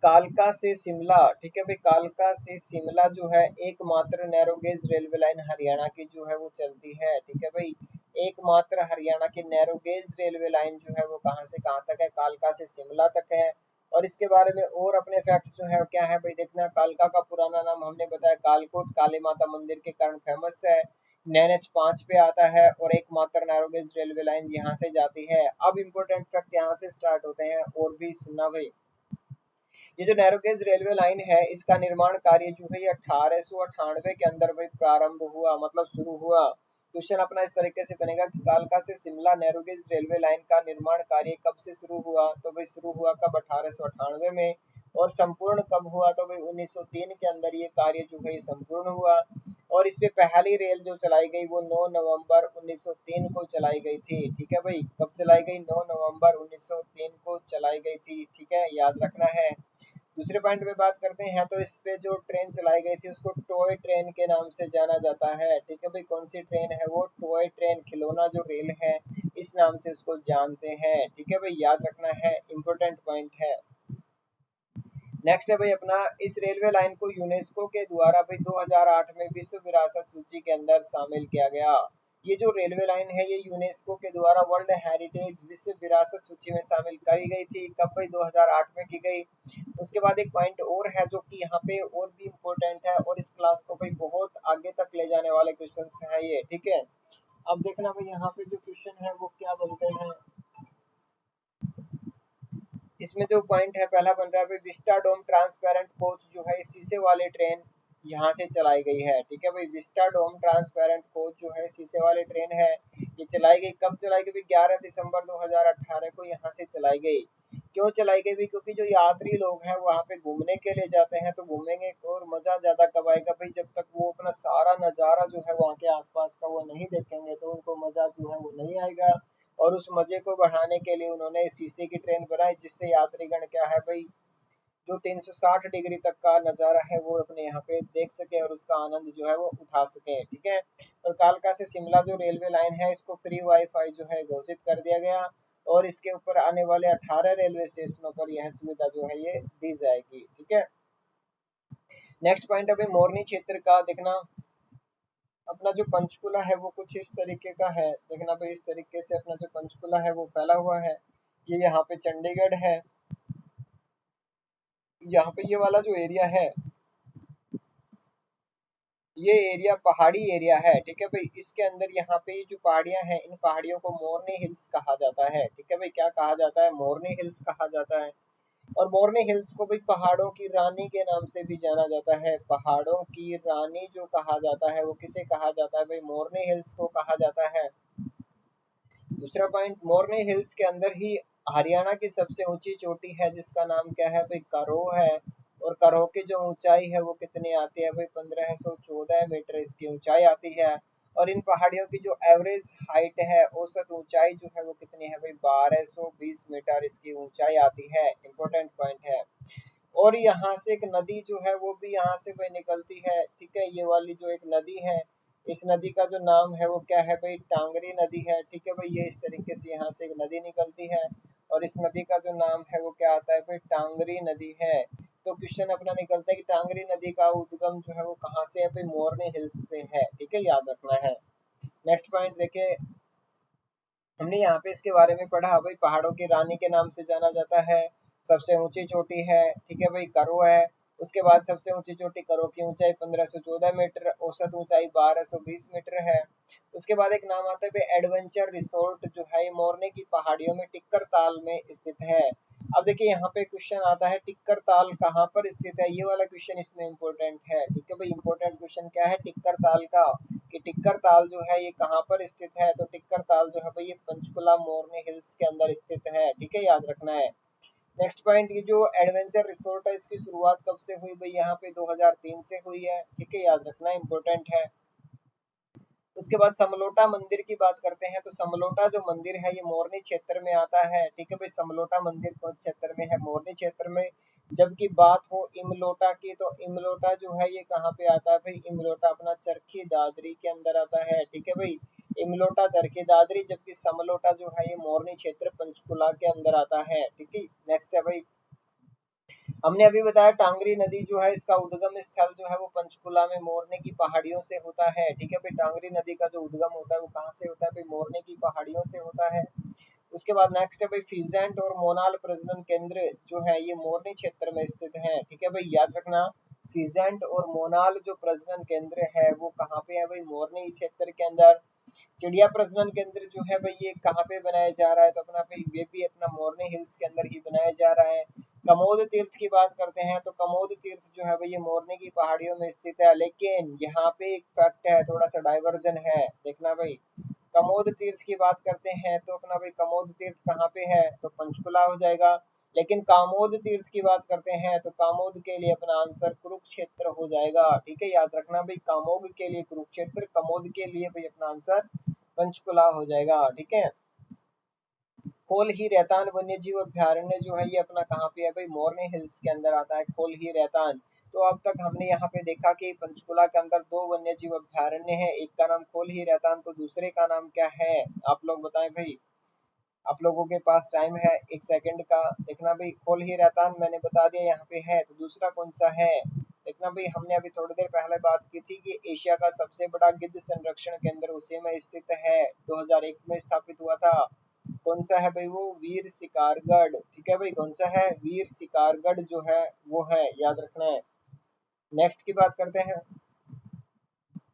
कालका से शिमला, ठीक है भाई, कालका से शिमला जो है एकमात्र narrow gauge railway line Haryana की जो है वो चलती है, ठीक है भाई। एकमात्र हरियाणा की नैरो गेज रेलवे लाइन जो है वो कहाँ से कहाँ तक है, कालका से शिमला तक है। और इसके बारे में और अपने फैक्ट जो है क्या है भाई, देखना, कालका का पुराना नाम हमने बताया कालकोट, काली माता मंदिर के कारण फेमस है। NH5 पे आता है और एकमात्र नैरो गेज रेलवे लाइन यहाँ से जाती है। अब इम्पोर्टेंट फैक्ट यहाँ से स्टार्ट होते हैं, और भी सुनना भाई। ये जो नैरो गेज रेलवे लाइन है इसका निर्माण कार्य जो है ये 1898 के अंदर भाई प्रारंभ हुआ, मतलब शुरू हुआ। क्वेश्चन अपना इस तरीके से बनेगा कि कालका से Shimla narrow gauge railway line का निर्माण कार्य कब से शुरू हुआ, तो भाई शुरू हुआ कब, 1898 में। और संपूर्ण कब हुआ, तो भाई 1903 के अंदर ये कार्य जो है ये संपूर्ण हुआ। और इस पे पहली रेल जो चलाई गई वो 9 नवंबर 1903 को चलाई गई थी, ठीक है भाई। कब चलाई गई, 9 नवंबर 1903 को चलाई गई थी, ठीक है, याद रखना है। दूसरे पॉइंट पे बात करते हैं तो इस पे जो ट्रेन चलाई गई थी उसको टॉय ट्रेन के नाम से जाना जाता है, ठीक है भाई। कौन सी ट्रेन है वो, टॉय ट्रेन, खिलौना जो रेल है इस नाम से उसको जानते हैं, ठीक है भाई, याद रखना है, इंपॉर्टेंट पॉइंट है। नेक्स्ट है भाई अपना, इस रेलवे लाइन को यूनेस्को के द्वारा भाई 2008 में विश्व विरासत सूची के अंदर शामिल किया गया। ये जो रेलवे लाइन है ये यूनेस्को के द्वारा वर्ल्ड हेरिटेज विश्व विरासत सूची में शामिल करी गई थी, कब भाई, 2008 में की गई। उसके बाद एक पॉइंट और है जो कि यहाँ पे और भी इम्पोर्टेंट है, और इस क्लास को भाई बहुत आगे तक ले जाने वाले क्वेश्चन है ये, ठीक है। अब देखना भाई यहाँ पे जो क्वेश्चन है वो क्या बनते हैं। इसमें जो पॉइंट है पहला बन रहा है विस्टाडोम ट्रांसपेरेंट कोच जो है शीशे वाले ट्रेन यहाँ से चलाई गई है, ठीक है भाई। विस्टाडोम ट्रांसपेरेंट कोच जो है शीशे वाले ट्रेन है, ये चलाई गई कब चलाई गई, 11 दिसंबर 2018 को यहाँ से चलाई गई। क्यों चलाई गई भी, क्योंकि जो यात्री लोग हैं वहाँ पे घूमने के लिए जाते हैं तो घूमेंगे और मजा ज्यादा कब आएगा भाई, जब तक वो अपना सारा नजारा जो है वहाँ के आसपास का वो नहीं देखेंगे तो उनको मजा जो है वो नहीं आएगा। और उस मजे को बढ़ाने के लिए उन्होंने शीशे की ट्रेन बनाई, जिससे यात्रीगण क्या है भाई, जो 360 डिग्री तक का नज़ारा है वो अपने यहाँ पे देख सके और उसका आनंद जो है वो उठा सके, ठीक है। और कालका से शिमला जो रेलवे लाइन है इसको फ्री वाईफाई जो है घोषित कर दिया गया, और इसके ऊपर आने वाले 18 रेलवे स्टेशनों पर यह सुविधा जो है ये दी जाएगी, ठीक है। नेक्स्ट पॉइंट अभी मोरनी क्षेत्र का देखना, अपना जो पंचकुला है वो कुछ इस तरीके का है, देखना भाई, इस तरीके से अपना जो पंचकुला है वो फैला हुआ है। ये यहाँ पे चंडीगढ़ है, यहाँ पे ये वाला जो एरिया है ये एरिया पहाड़ी एरिया है, ठीक है भाई। इसके अंदर यहाँ पे जो पहाड़ियां हैं इन पहाड़ियों को मोरनी हिल्स कहा जाता है, ठीक है भाई। क्या कहा जाता है, मोरनी हिल्स कहा जाता है। और मोरनी हिल्स को भाई पहाड़ों की रानी के नाम से भी जाना जाता है। पहाड़ों की रानी जो कहा जाता है वो किसे कहा जाता है भाई, मोरनी हिल्स को कहा जाता है। दूसरा पॉइंट, मोरनी हिल्स के अंदर ही हरियाणा की सबसे ऊंची चोटी है जिसका नाम क्या है भाई, करो है। और करो की जो ऊंचाई है वो कितनी आती है भाई, 1514 मीटर इसकी ऊंचाई आती है। और इन पहाड़ियों की जो एवरेज हाइट है, औसत ऊंचाई जो है वो कितनी है भाई, 1220 मीटर इसकी ऊंचाई आती है, इंपॉर्टेंट पॉइंट है। और यहाँ से एक नदी जो है वो भी यहाँ से भाई निकलती है, ठीक है। ये वाली जो एक नदी है इस नदी का जो नाम है वो क्या है भाई, टांगरी नदी है, ठीक है भाई। ये इस तरीके से यहाँ से एक नदी निकलती है और इस नदी का जो नाम है वो क्या आता है भाई, टांगरी नदी है। तो क्वेश्चन अपना निकलता है कि टांगरी नदी का उद्गम जो है वो कहाँ से है भाई, मोरनी हिल्स से है, ठीक है, याद रखना है। नेक्स्ट पॉइंट देखे, हमने यहाँ पे इसके बारे में पढ़ा भाई, पहाड़ों की रानी के नाम से जाना जाता है। सबसे ऊंची चोटी है, ठीक है भाई, करो है। उसके बाद सबसे ऊंची चोटी करो की ऊंचाई 1514 मीटर, औसत ऊंचाई 1220 मीटर है। उसके बाद एक नाम आता है भाई एडवेंचर रिसोर्ट जो है मोरने की पहाड़ियों में टिक्कर ताल में स्थित है। अब देखिए यहाँ पे क्वेश्चन आता है टिक्कर ताल कहाँ पर स्थित है, ये वाला क्वेश्चन इसमें इंपॉर्टेंट है, ठीक है भाई। इंपॉर्टेंट क्वेश्चन क्या है टिक्कर ताल का, कि टिक्कर ताल जो है ये कहाँ पर स्थित है, तो टिक्कर ताल जो है भाई ये पंचकुला मोरनी हिल्स के अंदर स्थित है, ठीक है, याद रखना है। नेक्स्ट पॉइंट, ये जो एडवेंचर रिसोर्ट है इसकी शुरुआत कब से हुई भाई, यहाँ पे 2003 से हुई है, ठीक है, याद रखना, इंपॉर्टेंट है। उसके बाद समलोटा मंदिर की बात करते हैं तो समलोटा जो मंदिर है ये मोरनी क्षेत्र में आता है, ठीक है भाई। समलोटा मंदिर कौन क्षेत्र में है, मोरनी क्षेत्र में। जबकि बात हो इमलोटा की, तो इमलोटा जो है ये कहाँ पे आता है भाई, इमलोटा अपना चरखी दादरी के अंदर आता है, ठीक है भाई, इमलोटा चरखी दादरी। जबकि समलोटा जो है ये मोरनी क्षेत्र पंचकुला के अंदर आता है, ठीक है। नेक्स्ट है भाई, हमने अभी बताया टांगरी नदी जो है इसका उद्गम स्थल जो है वो पंचकुला में मोरने की पहाड़ियों से होता है, ठीक है भाई। टांगरी नदी का जो उद्गम होता है वो कहाँ से होता है भाई, मोरने की पहाड़ियों से होता है। उसके बाद नेक्स्ट है भाई, फीजेंट और मोनाल प्रजनन केंद्र जो है ये मोरनी क्षेत्र में स्थित है, ठीक है भाई, याद रखना। फीजेंट और मोनाल जो प्रजनन केंद्र है वो कहाँ पे है भाई, मोरनी क्षेत्र के अंदर। चिड़िया प्रजनन केंद्र जो है भाई ये कहाँ पे बनाया जा रहा है, तो अपना भाई ये भी अपना मोरनी हिल्स के अंदर ही बनाया जा रहा है। कमोद तीर्थ की बात करते हैं, तो कमोद तीर्थ जो है भाई ये मोरनी की पहाड़ियों में स्थित है, लेकिन यहाँ पे एक फैक्ट है, थोड़ा सा डाइवर्जन है, देखना भाई। कमोद तीर्थ की बात करते हैं तो अपना भाई कमोद तीर्थ कहाँ पे है, तो पंचकुला हो जाएगा। लेकिन कामोद तीर्थ की बात करते हैं तो कामोद के लिए अपना आंसर कुरुक्षेत्र हो जाएगा, ठीक है, याद रखना भाई, कामोद के लिए कुरुक्षेत्र, कमोद के लिए भाई अपना आंसर पंचकुला हो जाएगा, ठीक है। कोल ही रहतान वन्य जीव अभ्यारण्य जो है ये अपना कहाँ पे है भाई, मोरनी हिल्स के अंदर आता है, कोल ही रहतान। तो अब तक हमने यहाँ पे देखा कि पंचकुला के अंदर दो वन्य जीव अभ्यारण्य है, एक का नाम कोल ही रहतान, तो दूसरे का नाम क्या है, आप लोग बताएं भाई। आप लोगों के पास टाइम है 1 सेकंड का, देखना भाई। कोल ही रहतान मैंने बता दिया यहाँ पे है, तो दूसरा कौन सा है, देखना भाई। हमने अभी थोड़ी देर पहले बात की थी कि एशिया का सबसे बड़ा गिद्ध संरक्षण केंद्र उसी में स्थित है, 2001 में स्थापित हुआ था। कौन सा है भाई वो, वीर शिकारगढ़, ठीक है भाई, कौन सा है, वीर शिकारगढ़ जो है वो है, याद रखना है। नेक्स्ट की बात करते हैं,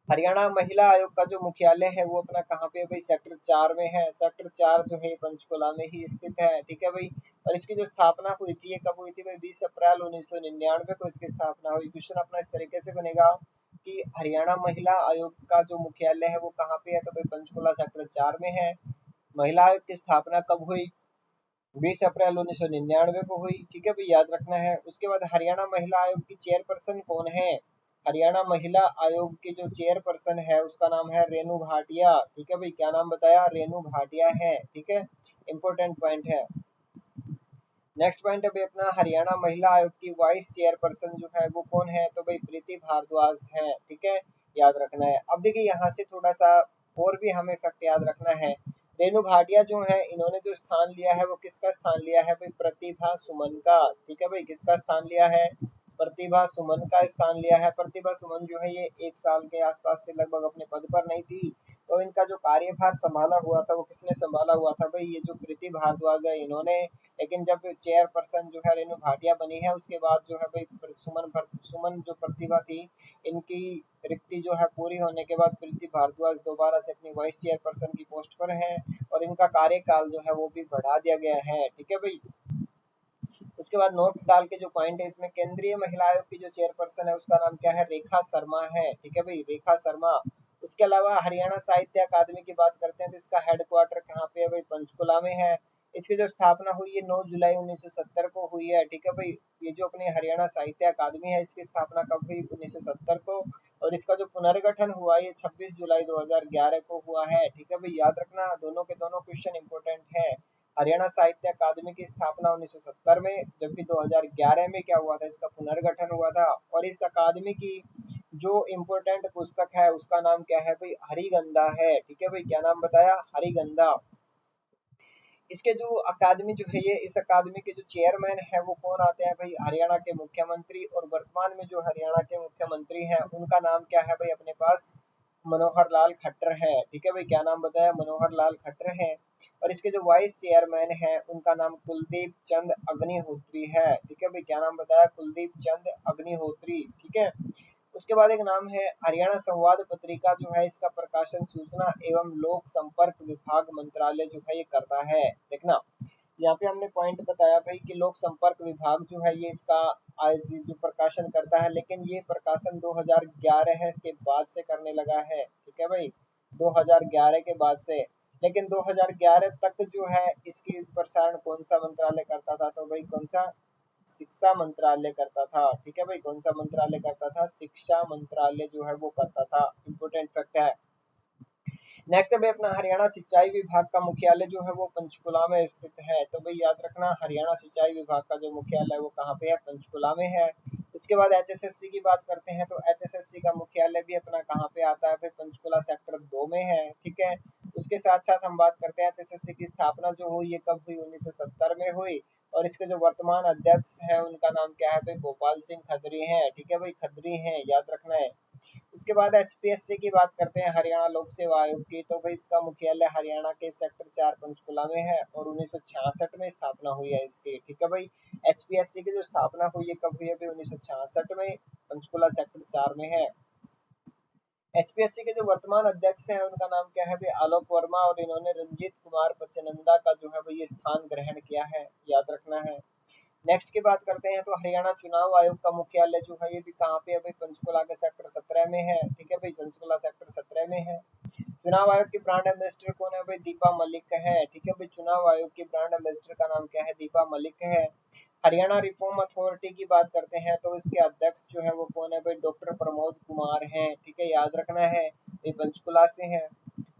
हरियाणा महिला आयोग का जो मुख्यालय है वो अपना कहाँ पे है भाई, सेक्टर 4 में है। सेक्टर 4 जो है पंचकुला में ही स्थित है, ठीक है भाई। और इसकी जो स्थापना हुई थी ये कब हुई थी भाई, 20 अप्रैल 1999 को इसकी स्थापना हुई। क्वेश्चन अपना इस तरीके से बनेगा कि हरियाणा महिला आयोग का जो मुख्यालय है वो कहाँ पे है, तो भाई पंचकुला सेक्टर 4 में है। महिला आयोग की स्थापना कब हुई, 20 अप्रैल 1999 को हुई, ठीक है भाई, याद रखना है। उसके बाद हरियाणा महिला आयोग की चेयरपर्सन कौन है, हरियाणा महिला आयोग की जो चेयरपर्सन है उसका नाम है रेनू भाटिया, ठीक है भाई, क्या नाम बताया, रेनू भाटिया है, ठीक है, इंपॉर्टेंट पॉइंट है। नेक्स्ट पॉइंट है भाई अपना, हरियाणा महिला आयोग की वाइस चेयरपर्सन जो है वो कौन है, तो भाई प्रीति भारद्वाज है, ठीक है, याद रखना है। अब देखिए यहाँ से थोड़ा सा और भी हमें फैक्ट याद रखना है। रेणु भाटिया जो है इन्होंने जो स्थान लिया है वो किसका स्थान लिया है भाई, प्रतिभा सुमन का, ठीक है भाई, किसका स्थान लिया है, प्रतिभा सुमन का स्थान लिया है। प्रतिभा सुमन जो है ये 1 साल के आसपास से लगभग अपने पद पर नहीं थी, तो इनका जो कार्यभार संभाला हुआ था वो किसने संभाला हुआ था भाई, ये जो प्रीति भारद्वाज है इन्होंने। लेकिन जब चेयरपर्सन जो है रेणु भाटिया बनी है उसके बाद जो है भाई सुमन जो प्रतिभा थी, इनकी रिक्ति जो है पूरी होने के बाद प्रीति भारद्वाज दोबारा से अपनी वाइस चेयरपर्सन की पोस्ट पर है, और इनका कार्यकाल जो है वो भी बढ़ा दिया गया है, ठीक है भाई। उसके बाद नोट डाल के जो पॉइंट है इसमें, केंद्रीय महिला आयोग की जो चेयरपर्सन है उसका नाम क्या है, रेखा शर्मा है, ठीक है भाई, रेखा शर्मा। उसके अलावा हरियाणा साहित्य अकादमी की बात करते हैं तो इसका हेडक्वार्टर कहाँ पे है भाई, पंचकुला में है। इसकी जो स्थापना हुई है 9 जुलाई 1970 को हुई है, ठीक है भाई। ये जो अपनी हरियाणा साहित्य अकादमी है इसकी स्थापना कब हुई, 1970 को। और इसका जो पुनर्गठन हुआ ये 26 जुलाई 2011 को हुआ है, ठीक है भाई, याद रखना, दोनों के दोनों क्वेश्चन इंपॉर्टेंट है। हरियाणा साहित्य अकादमी की स्थापना 1970 में, जबकि 2011 में क्या हुआ था, इसका पुनर्गठन हुआ था। और इस अकादमी की जो इम्पोर्टेंट पुस्तक है उसका नाम क्या है भाई, हरिगंधा है, ठीक है भाई, क्या नाम बताया, हरिगंधा। इसके जो अकादमी जो है ये, इस अकादमी के जो चेयरमैन है वो कौन आते हैं भाई, हरियाणा के मुख्यमंत्री। और वर्तमान में जो हरियाणा के मुख्यमंत्री हैं उनका नाम क्या है भाई अपने पास, मनोहर लाल खट्टर है, ठीक है भाई, क्या नाम बताया, मनोहर लाल खट्टर है। और इसके जो वाइस चेयरमैन है उनका नाम कुलदीप चंद अग्निहोत्री है, ठीक है भाई, क्या नाम बताया, कुलदीप चंद अग्निहोत्री, ठीक है। उसके बाद एक नाम है हरियाणा संवाद पत्रिका जो है इसका प्रकाशन सूचना एवं लोक संपर्क विभाग मंत्रालय जो है ये करता है, देखना। यहाँ पे हमने पॉइंट बताया भाई कि लोक संपर्क विभाग जो है ये इसका जो प्रकाशन करता है, लेकिन ये प्रकाशन 2011 के बाद से करने लगा है, ठीक है भाई, 2011 के बाद से। लेकिन 2011 तक जो है इसकी प्रसारण कौन सा मंत्रालय करता था, तो भाई कौन सा, शिक्षा मंत्रालय करता था, ठीक है भाई, कौन सा मंत्रालय करता था, शिक्षा मंत्रालय जो है वो करता था, इंपोर्टेंट फैक्ट है। नेक्स्ट है भाई अपना हरियाणा सिंचाई विभाग का मुख्यालय जो है वो पंचकुला में स्थित है। तो भाई याद रखना हरियाणा सिंचाई विभाग का जो मुख्यालय है वो कहाँ पे है, पंचकुला में है। उसके बाद एचएसएससी की बात करते हैं तो एचएसएससी का मुख्यालय भी अपना कहाँ पे आता है भाई, पंचकुला सेक्टर 2 में है। ठीक है, उसके साथ साथ हम बात करते हैं एचएसएससी की स्थापना जो हुई है कब हुई, 1970 में हुई। और इसके जो वर्तमान अध्यक्ष है उनका नाम क्या है भाई, गोपाल सिंह खत्री है। ठीक है भाई, खत्री है, याद रखना है। उसके बाद एचपीएससी की बात करते हैं, हरियाणा लोक सेवा आयोग की। तो भाई इसका मुख्यालय हरियाणा के सेक्टर 4 पंचकुला में है और 1966 में स्थापना हुई है इसकी। ठीक है भाई, एचपीएससी की जो स्थापना हुई है कब हुई है भाई, 1966 में, पंचकुला सेक्टर 4 में है। एचपीएससी के जो वर्तमान अध्यक्ष हैं उनका नाम क्या है भाई, आलोक वर्मा। और इन्होंने रंजीत कुमार पचनंदा का जो है भाई ये स्थान ग्रहण किया है, याद रखना है। नेक्स्ट की बात करते हैं तो हरियाणा चुनाव आयोग का मुख्यालय जो है ये भी कहाँ पे है भाई, पंचकुला के सेक्टर 17 में है। ठीक है भाई, पंचकुला सेक्टर 17 में है। चुनाव आयोग की ब्रांड एम्बेसडर कौन है भाई, दीपा मलिक है। ठीक है भाई, चुनाव आयोग की ब्रांड एम्बेसडर का नाम क्या है, दीपा मलिक है। हरियाणा रिफॉर्म अथॉरिटी की बात करते हैं तो इसके अध्यक्ष जो है वो कौन है भाई, डॉक्टर प्रमोद कुमार हैं। ठीक है, याद रखना है, ये पंचकुला से हैं।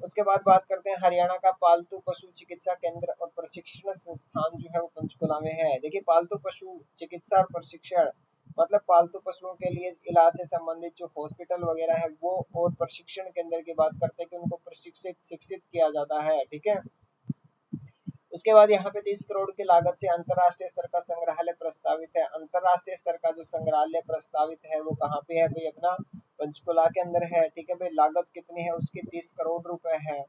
उसके बाद बात करते हैं हरियाणा का पालतू पशु चिकित्सा केंद्र और प्रशिक्षण संस्थान जो है वो पंचकुला में है। देखिए, पालतू पशु चिकित्सा और प्रशिक्षण मतलब पालतू पशुओं के लिए इलाज से संबंधित जो हॉस्पिटल वगैरह है वो, और प्रशिक्षण केंद्र की बात करते हैं कि उनको प्रशिक्षित शिक्षित किया जाता है। ठीक है, उसके बाद यहाँ पे 30 करोड़ की लागत से अंतरराष्ट्रीय स्तर का संग्रहालय प्रस्तावित है। अंतरराष्ट्रीय स्तर का जो संग्रहालय प्रस्तावित है वो कहाँ पे है भाई, अपना पंचकुला के अंदर है। ठीक है भाई, लागत कितनी है उसकी, 30 करोड़ रुपए है।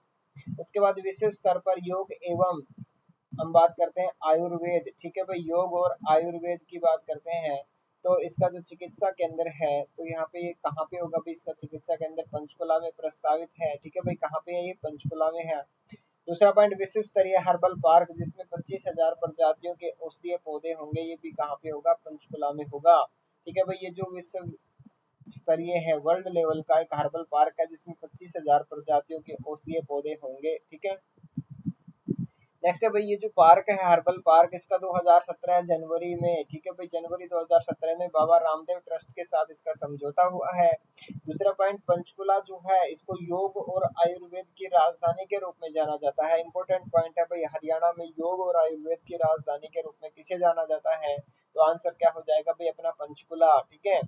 उसके बाद विश्व स्तर पर योग एवं हम बात करते हैं आयुर्वेद। ठीक है भाई, योग और आयुर्वेद की बात करते हैं तो इसका जो चिकित्सा केंद्र है तो यहाँ पे ये कहाँ पे होगा भाई, इसका चिकित्सा केंद्र पंचकुला में प्रस्तावित है। ठीक है भाई, कहाँ पे है ये, पंचकुला में है। दूसरा पॉइंट, विश्व स्तरीय हर्बल पार्क जिसमें 25,000 प्रजातियों के औषधीय पौधे होंगे, ये भी कहाँ पे होगा, पंचकुला में होगा। ठीक है भाई, ये जो विश्व स्तरीय है, वर्ल्ड लेवल का एक हर्बल पार्क है जिसमें 25,000 प्रजातियों के औषधीय पौधे होंगे। ठीक है, नेक्स्ट है भाई ये जो पार्क है हर्बल पार्क, इसका 2017 जनवरी में, ठीक है भाई, जनवरी 2017 में बाबा रामदेव ट्रस्ट के साथ इसका समझौता हुआ है। दूसरा पॉइंट, पंचकुला जो है इसको योग और आयुर्वेद की राजधानी के रूप में जाना जाता है। इंपॉर्टेंट पॉइंट है भाई, हरियाणा में योग और आयुर्वेद की राजधानी के रूप में किसे जाना जाता है, तो आंसर क्या हो जाएगा भाई, अपना पंचकुला। ठीक है,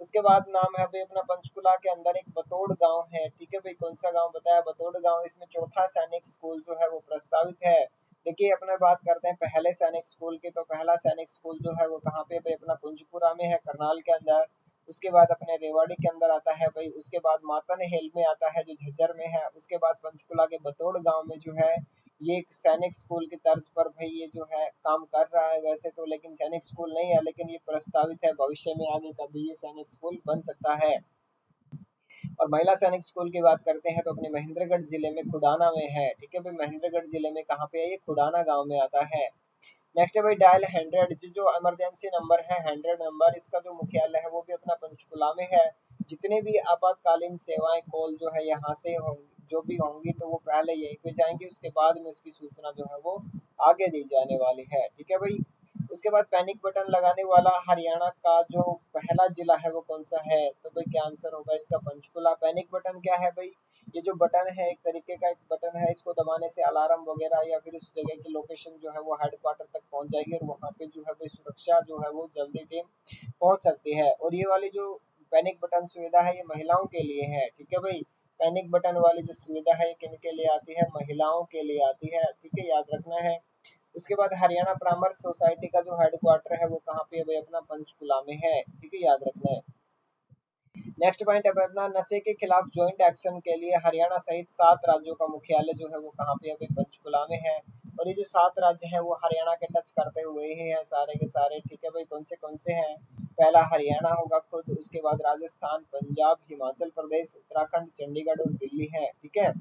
उसके बाद नाम है भाई अपना पंचकुला के अंदर एक बतौड़ गांव है। ठीक है भाई, कौन सा गांव बताया, बतौड़ गांव। इसमें चौथा सैनिक स्कूल जो है वो प्रस्तावित है। देखिए, अपने बात करते हैं पहले सैनिक स्कूल की, तो पहला सैनिक स्कूल जो है वो कहाँ पे भाई, अपना कुंजपुरा में है, करनाल के अंदर। उसके बाद अपने रेवाड़ी के अंदर आता है भाई, उसके बाद मातन हेल में आता है जो झज्जर में है। उसके बाद पंचकुला के बतौड़ गांव में जो है ये एक सैनिक स्कूल की तर्ज पर भाई ये जो है काम कर रहा है वैसे तो, लेकिन सैनिक स्कूल नहीं है, लेकिन ये प्रस्तावित है भविष्य में आगे कभी ये सैनिक स्कूल बन सकता है। और महिला सैनिक स्कूल की बात करते हैं तो अपने महेंद्रगढ़ जिले में खुडाना में है। ठीक है भाई, महेंद्रगढ़ जिले में कहाँ पे है ये, खुडाना गांव में आता है। नेक्स्ट है भाई डायल 100, जो इमरजेंसी नंबर है 100 नंबर, इसका जो मुख्यालय है वो भी अपना पंचकुला में है। जितने भी आपातकालीन सेवाएं कॉल जो है यहाँ से होंगी, जो भी होंगी तो वो पहले यहीं पे जाएंगी, उसके बाद में उसकी सूचना जो है वो आगे दी जाने वाली है। ठीक है भाई, उसके बाद पैनिक बटन लगाने वाला हरियाणा का जो पहला जिला है वो कौन सा है, तो भाई क्या आंसर होगा इसका, पंचकुला। पैनिक बटन क्या है भाई, ये जो बटन है एक तरीके का एक बटन है, इसको दबाने से अलार्म वगैरह या फिर उस जगह की लोकेशन जो है वो हेडक्वार्टर तक पहुंच जाएगी और वहां पे जो है भाई सुरक्षा जो है वो जल्दी टीम पहुंच सकती है। और ये वाली जो पैनिक बटन सुविधा है ये महिलाओं के लिए है। ठीक है भाई, पैनिक बटन वाली जो सुविधा है ये किन के लिए आती है, महिलाओं के लिए आती है। ठीक है, याद रखना है। उसके बाद हरियाणा परामर्श सोसाइटी का जो हेडक्वार्टर है वो कहाँ पे है भाई, अपना पंचकुला में है। ठीक है, याद रखना है। नेक्स्ट पॉइंट है अपना नशे के खिलाफ ज्वाइंट एक्शन के लिए हरियाणा सहित 7 राज्यों का मुख्यालय जो है वो कहाँ पे अभी, पंचकुला में है। और ये जो 7 राज्य हैं वो हरियाणा के टच करते हुए ही हैं सारे के सारे। ठीक है भाई, कौन से हैं, पहला हरियाणा होगा खुद, उसके बाद राजस्थान, पंजाब, हिमाचल प्रदेश, उत्तराखंड, चंडीगढ़ और दिल्ली है। ठीक है,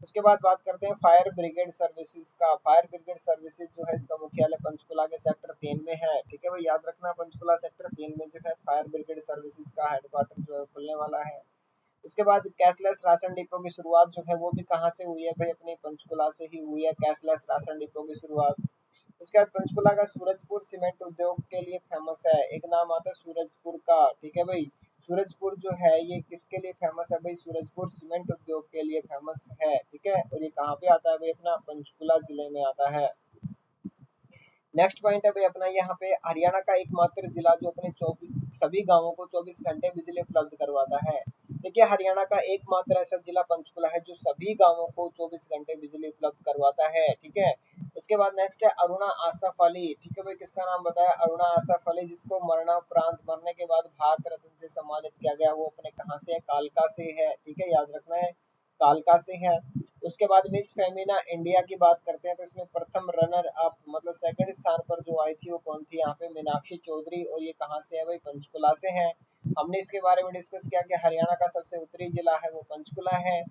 उसके बाद बात करते हैं फायर ब्रिगेड सर्विसेज का। फायर ब्रिगेड सर्विसेज जो है इसका मुख्यालय पंचकुला के सेक्टर 3 में है। ठीक है भाई, याद रखना पंचकुला सेक्टर 3 में जो है फायर ब्रिगेड सर्विसेज का हेडक्वार्टर जो है खुलने वाला है। उसके बाद कैशलेस राशन डिपो की शुरुआत जो है वो भी कहाँ से हुई है भाई, अपनी पंचकुला से ही हुई है, कैशलेस राशन डिपो की शुरुआत। उसके बाद पंचकुला का सूरजपुर सीमेंट उद्योग के लिए फेमस है, एक नाम आता है सूरजपुर का। ठीक है भाई, सूरजपुर जो है ये किसके लिए फेमस है भाई? सूरजपुर सीमेंट उद्योग के लिए फेमस है, ठीक है। और ये कहाँ पे आता है भाई? अपना पंचकुला जिले में आता है। नेक्स्ट पॉइंट है भाई अपना यहाँ पे हरियाणा का एकमात्र जिला जो अपने 24 सभी गांवों को 24 घंटे बिजली उपलब्ध करवाता है। देखिए हरियाणा का एकमात्र ऐसा जिला पंचकुला है जो सभी गांवों को 24 घंटे बिजली उपलब्ध करवाता है, ठीक है। उसके बाद नेक्स्ट है अरुणा आसफ अली, ठीक है भाई। किसका नाम बताया? अरुणा आसफ अली, जिसको मरणोपरांत मरने के बाद भारत रत्न से सम्मानित किया गया। वो अपने कहाँ से है? कालका से है, ठीक है, याद रखना है, कालका से है। उसके बाद मिस फेमिना इंडिया की बात करते हैं तो इसमें प्रथम रनर अप मतलब सेकंड स्थान पर जो आई थी वो कौन थी? यहाँ पे मीनाक्षी चौधरी। और ये कहाँ से है भाई? पंचकुला से है। हमने इसके बारे में डिस्कस किया कि हरियाणा का सबसे उत्तरी जिला है वो पंचकुला है।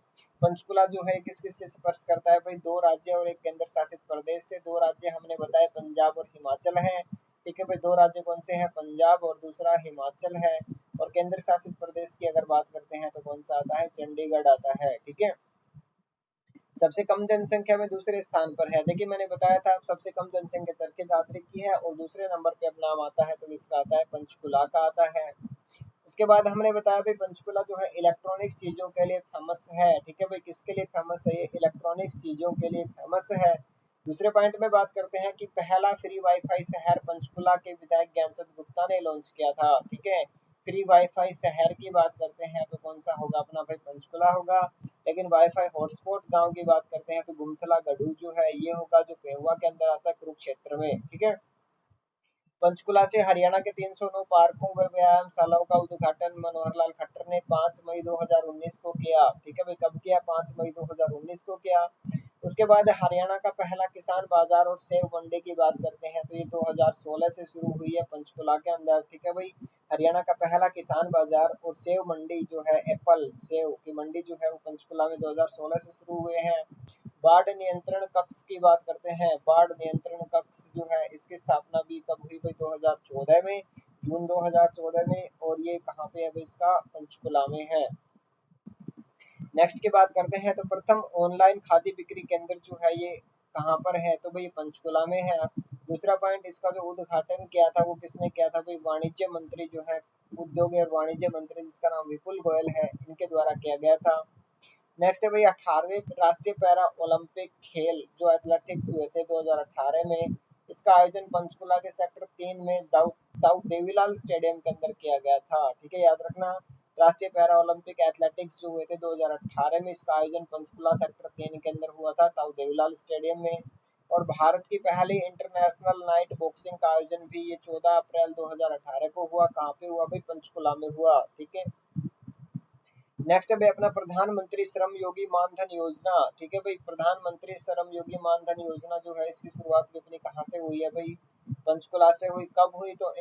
पंचकुला जो है किस किस से स्पर्श करता है भाई? दो राज्य और एक केंद्र शासित प्रदेश से। दो राज्य हमने बताया पंजाब और हिमाचल है, ठीक है भाई। दो राज्य कौन से हैं? पंजाब और दूसरा हिमाचल है। और केंद्र शासित प्रदेश की अगर बात करते हैं तो कौन सा आता है? चंडीगढ़ आता है, ठीक है। सबसे कम जनसंख्या में दूसरे स्थान पर है। देखिए मैंने बताया था सबसे कम जनसंख्या चरखी दादरी की है और दूसरे नंबर पे अपना नाम आता है तो इसका आता है पंचकुला का आता है। उसके बाद हमने बताया भाई पंचकुला जो है इलेक्ट्रॉनिक्स चीजों के लिए फेमस है, ठीक है भाई। किसके लिए फेमस है? ये इलेक्ट्रॉनिक्स चीजों के लिए फेमस है। दूसरे पॉइंट में बात करते हैं कि पहला फ्री वाईफाई शहर पंचकुला के विधायक ज्ञानचंद गुप्ता ने लॉन्च किया था, ठीक है। फ्री वाईफाई शहर की बात करते हैं तो कौन सा होगा? अपना भाई पंचकुला होगा। लेकिन वाईफाई हॉटस्पॉट गांव की बात करते हैं तो गुमथला गढ़ू जो है ये होगा, जो पेहुआ के अंदर आता है कुरुक्षेत्र में, ठीक है। पंचकुला से हरियाणा के 309 पार्कों व व्यायामशालाओं का उद्घाटन मनोहर लाल खट्टर ने 5 मई 2019 को किया, ठीक है भाई। कब किया? 5 मई 2019 को किया। उसके बाद हरियाणा का पहला किसान बाजार और सेव मंडी की बात करते हैं तो ये 2016 से शुरू हुई है पंचकुला के अंदर, ठीक है भाई। हरियाणा का पहला किसान बाजार और सेव मंडी जो है एप्पल सेव की मंडी जो है वो पंचकुला में 2016 से शुरू हुए हैं। बाढ़ नियंत्रण कक्ष की बात करते हैं। बाढ़ नियंत्रण कक्ष जो है इसकी स्थापना भी कब हुई भाई? 2014 में, जून 2014 में। और ये कहाँ पे है भाई? इसका पंचकुला में है। नेक्स्ट की बात करते हैं तो प्रथम ऑनलाइन खादी बिक्री केंद्र जो है ये कहाँ पर है? तो भाई पंचकुला में है। दूसरा पॉइंट, इसका जो उद्घाटन किया था वो किसने किया था भाई? वाणिज्य मंत्री जो है, उद्योग और वाणिज्य मंत्री जिसका नाम विपुल गोयल है, इनके द्वारा किया गया था। नेक्स्ट है भाई 18वें राष्ट्रीय पैरा ओलंपिक खेल जो एथलेटिक्स हुए थे 2018 में। इसका आयोजन पंचकुला के सेक्टर 3 में दाऊ दाऊ देवीलाल स्टेडियम के अंदर किया गया था, ठीक है, याद रखना। राष्ट्रीय पैरा ओलंपिक एथलेटिक्स जो हुए थे 2018 में, इसका आयोजन पंचकुला सेक्टर 3 के अंदर हुआ था दाऊ देवीलाल स्टेडियम में। और भारत की पहली इंटरनेशनल नाइट बॉक्सिंग का आयोजन भी ये 14 अप्रैल 2018 को हुआ। कहाँ पे हुआ भाई? पंचकुला में हुआ, ठीक है। नेक्स्ट है भाई अपना प्रधानमंत्री श्रम योगी मानधन योजना, ठीक है भाई। प्रधानमंत्री श्रम योगी मानधन योजना जो है इसकी शुरुआत भी अपनी कहाँ से हुई है भाई? पंचकुला से हुई। कब हुई? तो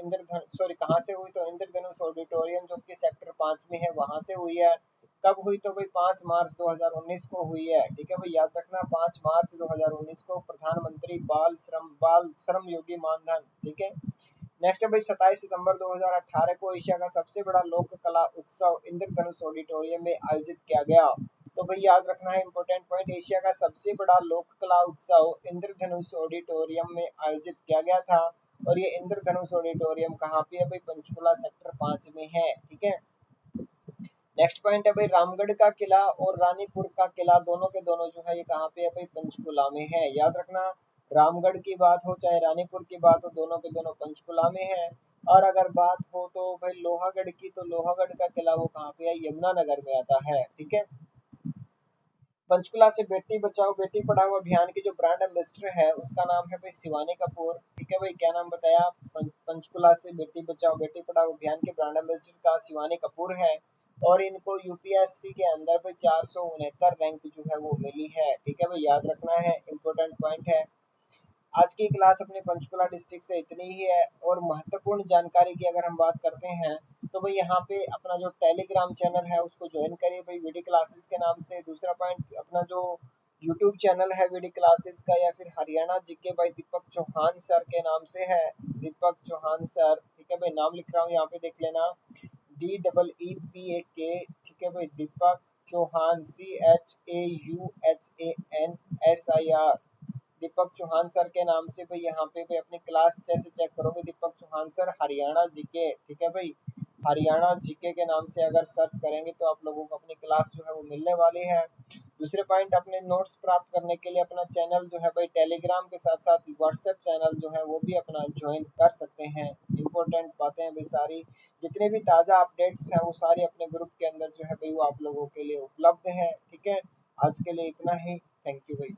कहाँ से हुई? तो इंद्रधनुष ऑडिटोरियम जो कि सेक्टर 5 में है वहां से हुई है। कब हुई? तो भाई 5 मार्च 2019 को हुई है, ठीक है भाई, याद रखना 5 मार्च 2019 को प्रधानमंत्री बाल श्रम योगी मानधन, ठीक है। नेक्स्ट है भाई 27 सितंबर 2018 को एशिया का सबसे बड़ा लोक कला उत्सव इंद्रधनुष ऑडिटोरियम में आयोजित किया गया। तो भाई याद रखना है इंपॉर्टेंट पॉइंट, एशिया का सबसे बड़ा लोक कला उत्सव इंद्रधनुष ऑडिटोरियम में आयोजित किया गया था। और ये इंद्रधनुष ऑडिटोरियम कहाँ पे है भाई? पंचकुला सेक्टर 5 में है, ठीक है। नेक्स्ट पॉइंट है भाई रामगढ़ का किला और रानीपुर का किला दोनों के दोनों जो है ये कहाँ पे है भाई? पंचकुला में है, याद रखना। रामगढ़ की बात हो चाहे रानीपुर की बात हो, दोनों के दोनों पंचकुला में है। और अगर बात हो तो भाई लोहागढ़ की, तो लोहागढ़ का किला वो कहाँ पे है? यमुनानगर में आता है, ठीक है। पंचकुला से बेटी बचाओ बेटी पढ़ाओ अभियान की जो ब्रांड एम्बेसडर है उसका नाम है भाई शिवानी कपूर, ठीक है भाई। क्या नाम बताया? पंचकुला से बेटी बचाओ बेटी पढ़ाओ अभियान के ब्रांड एम्बेसडर का शिवानी कपूर है। और इनको यूपीएससी के अंदर भाई 469 रैंक जो है वो मिली है, ठीक है भाई, याद रखना है, इंपॉर्टेंट पॉइंट है। आज की क्लास अपने पंचकुला डिस्ट्रिक्ट से इतनी ही है। और महत्वपूर्ण जानकारी की अगर हम बात करते हैं तो भाई यहाँ पे अपना जो टेलीग्राम चैनल है उसको ज्वाइन करिए भाई वीडी क्लासेस के नाम से। दूसरा पॉइंट, अपना जो यूट्यूब चैनल है वीडी क्लासेस का या फिर Haryana GK by Deepak Chauhan sir के नाम से है, दीपक चौहान सर, ठीक है भाई, नाम लिख रहा हूँ यहाँ पे देख लेना, DEEPAK, ठीक है भाई, दीपक चौहान, CHAUHANSIR, दीपक चौहान सर के नाम से भाई यहाँ पे भी अपनी क्लास जैसे चेक करोगे दीपक चौहान सर हरियाणा जीके, ठीक है भाई, हरियाणा जीके के नाम से अगर सर्च करेंगे तो आप लोगों को अपनी क्लास जो है वो मिलने वाली है। दूसरे पॉइंट, अपने नोट्स प्राप्त करने के लिए अपना चैनल जो है भाई टेलीग्राम के साथ साथ व्हाट्सएप चैनल जो है वो भी अपना ज्वाइन कर सकते हैं। इंपॉर्टेंट बातें हैं भाई सारी, जितने भी ताज़ा अपडेट्स हैं वो सारी अपने ग्रुप के अंदर जो है भाई वो आप लोगों के लिए उपलब्ध है। ठीक है, आज के लिए इतना ही। थैंक यू भाई।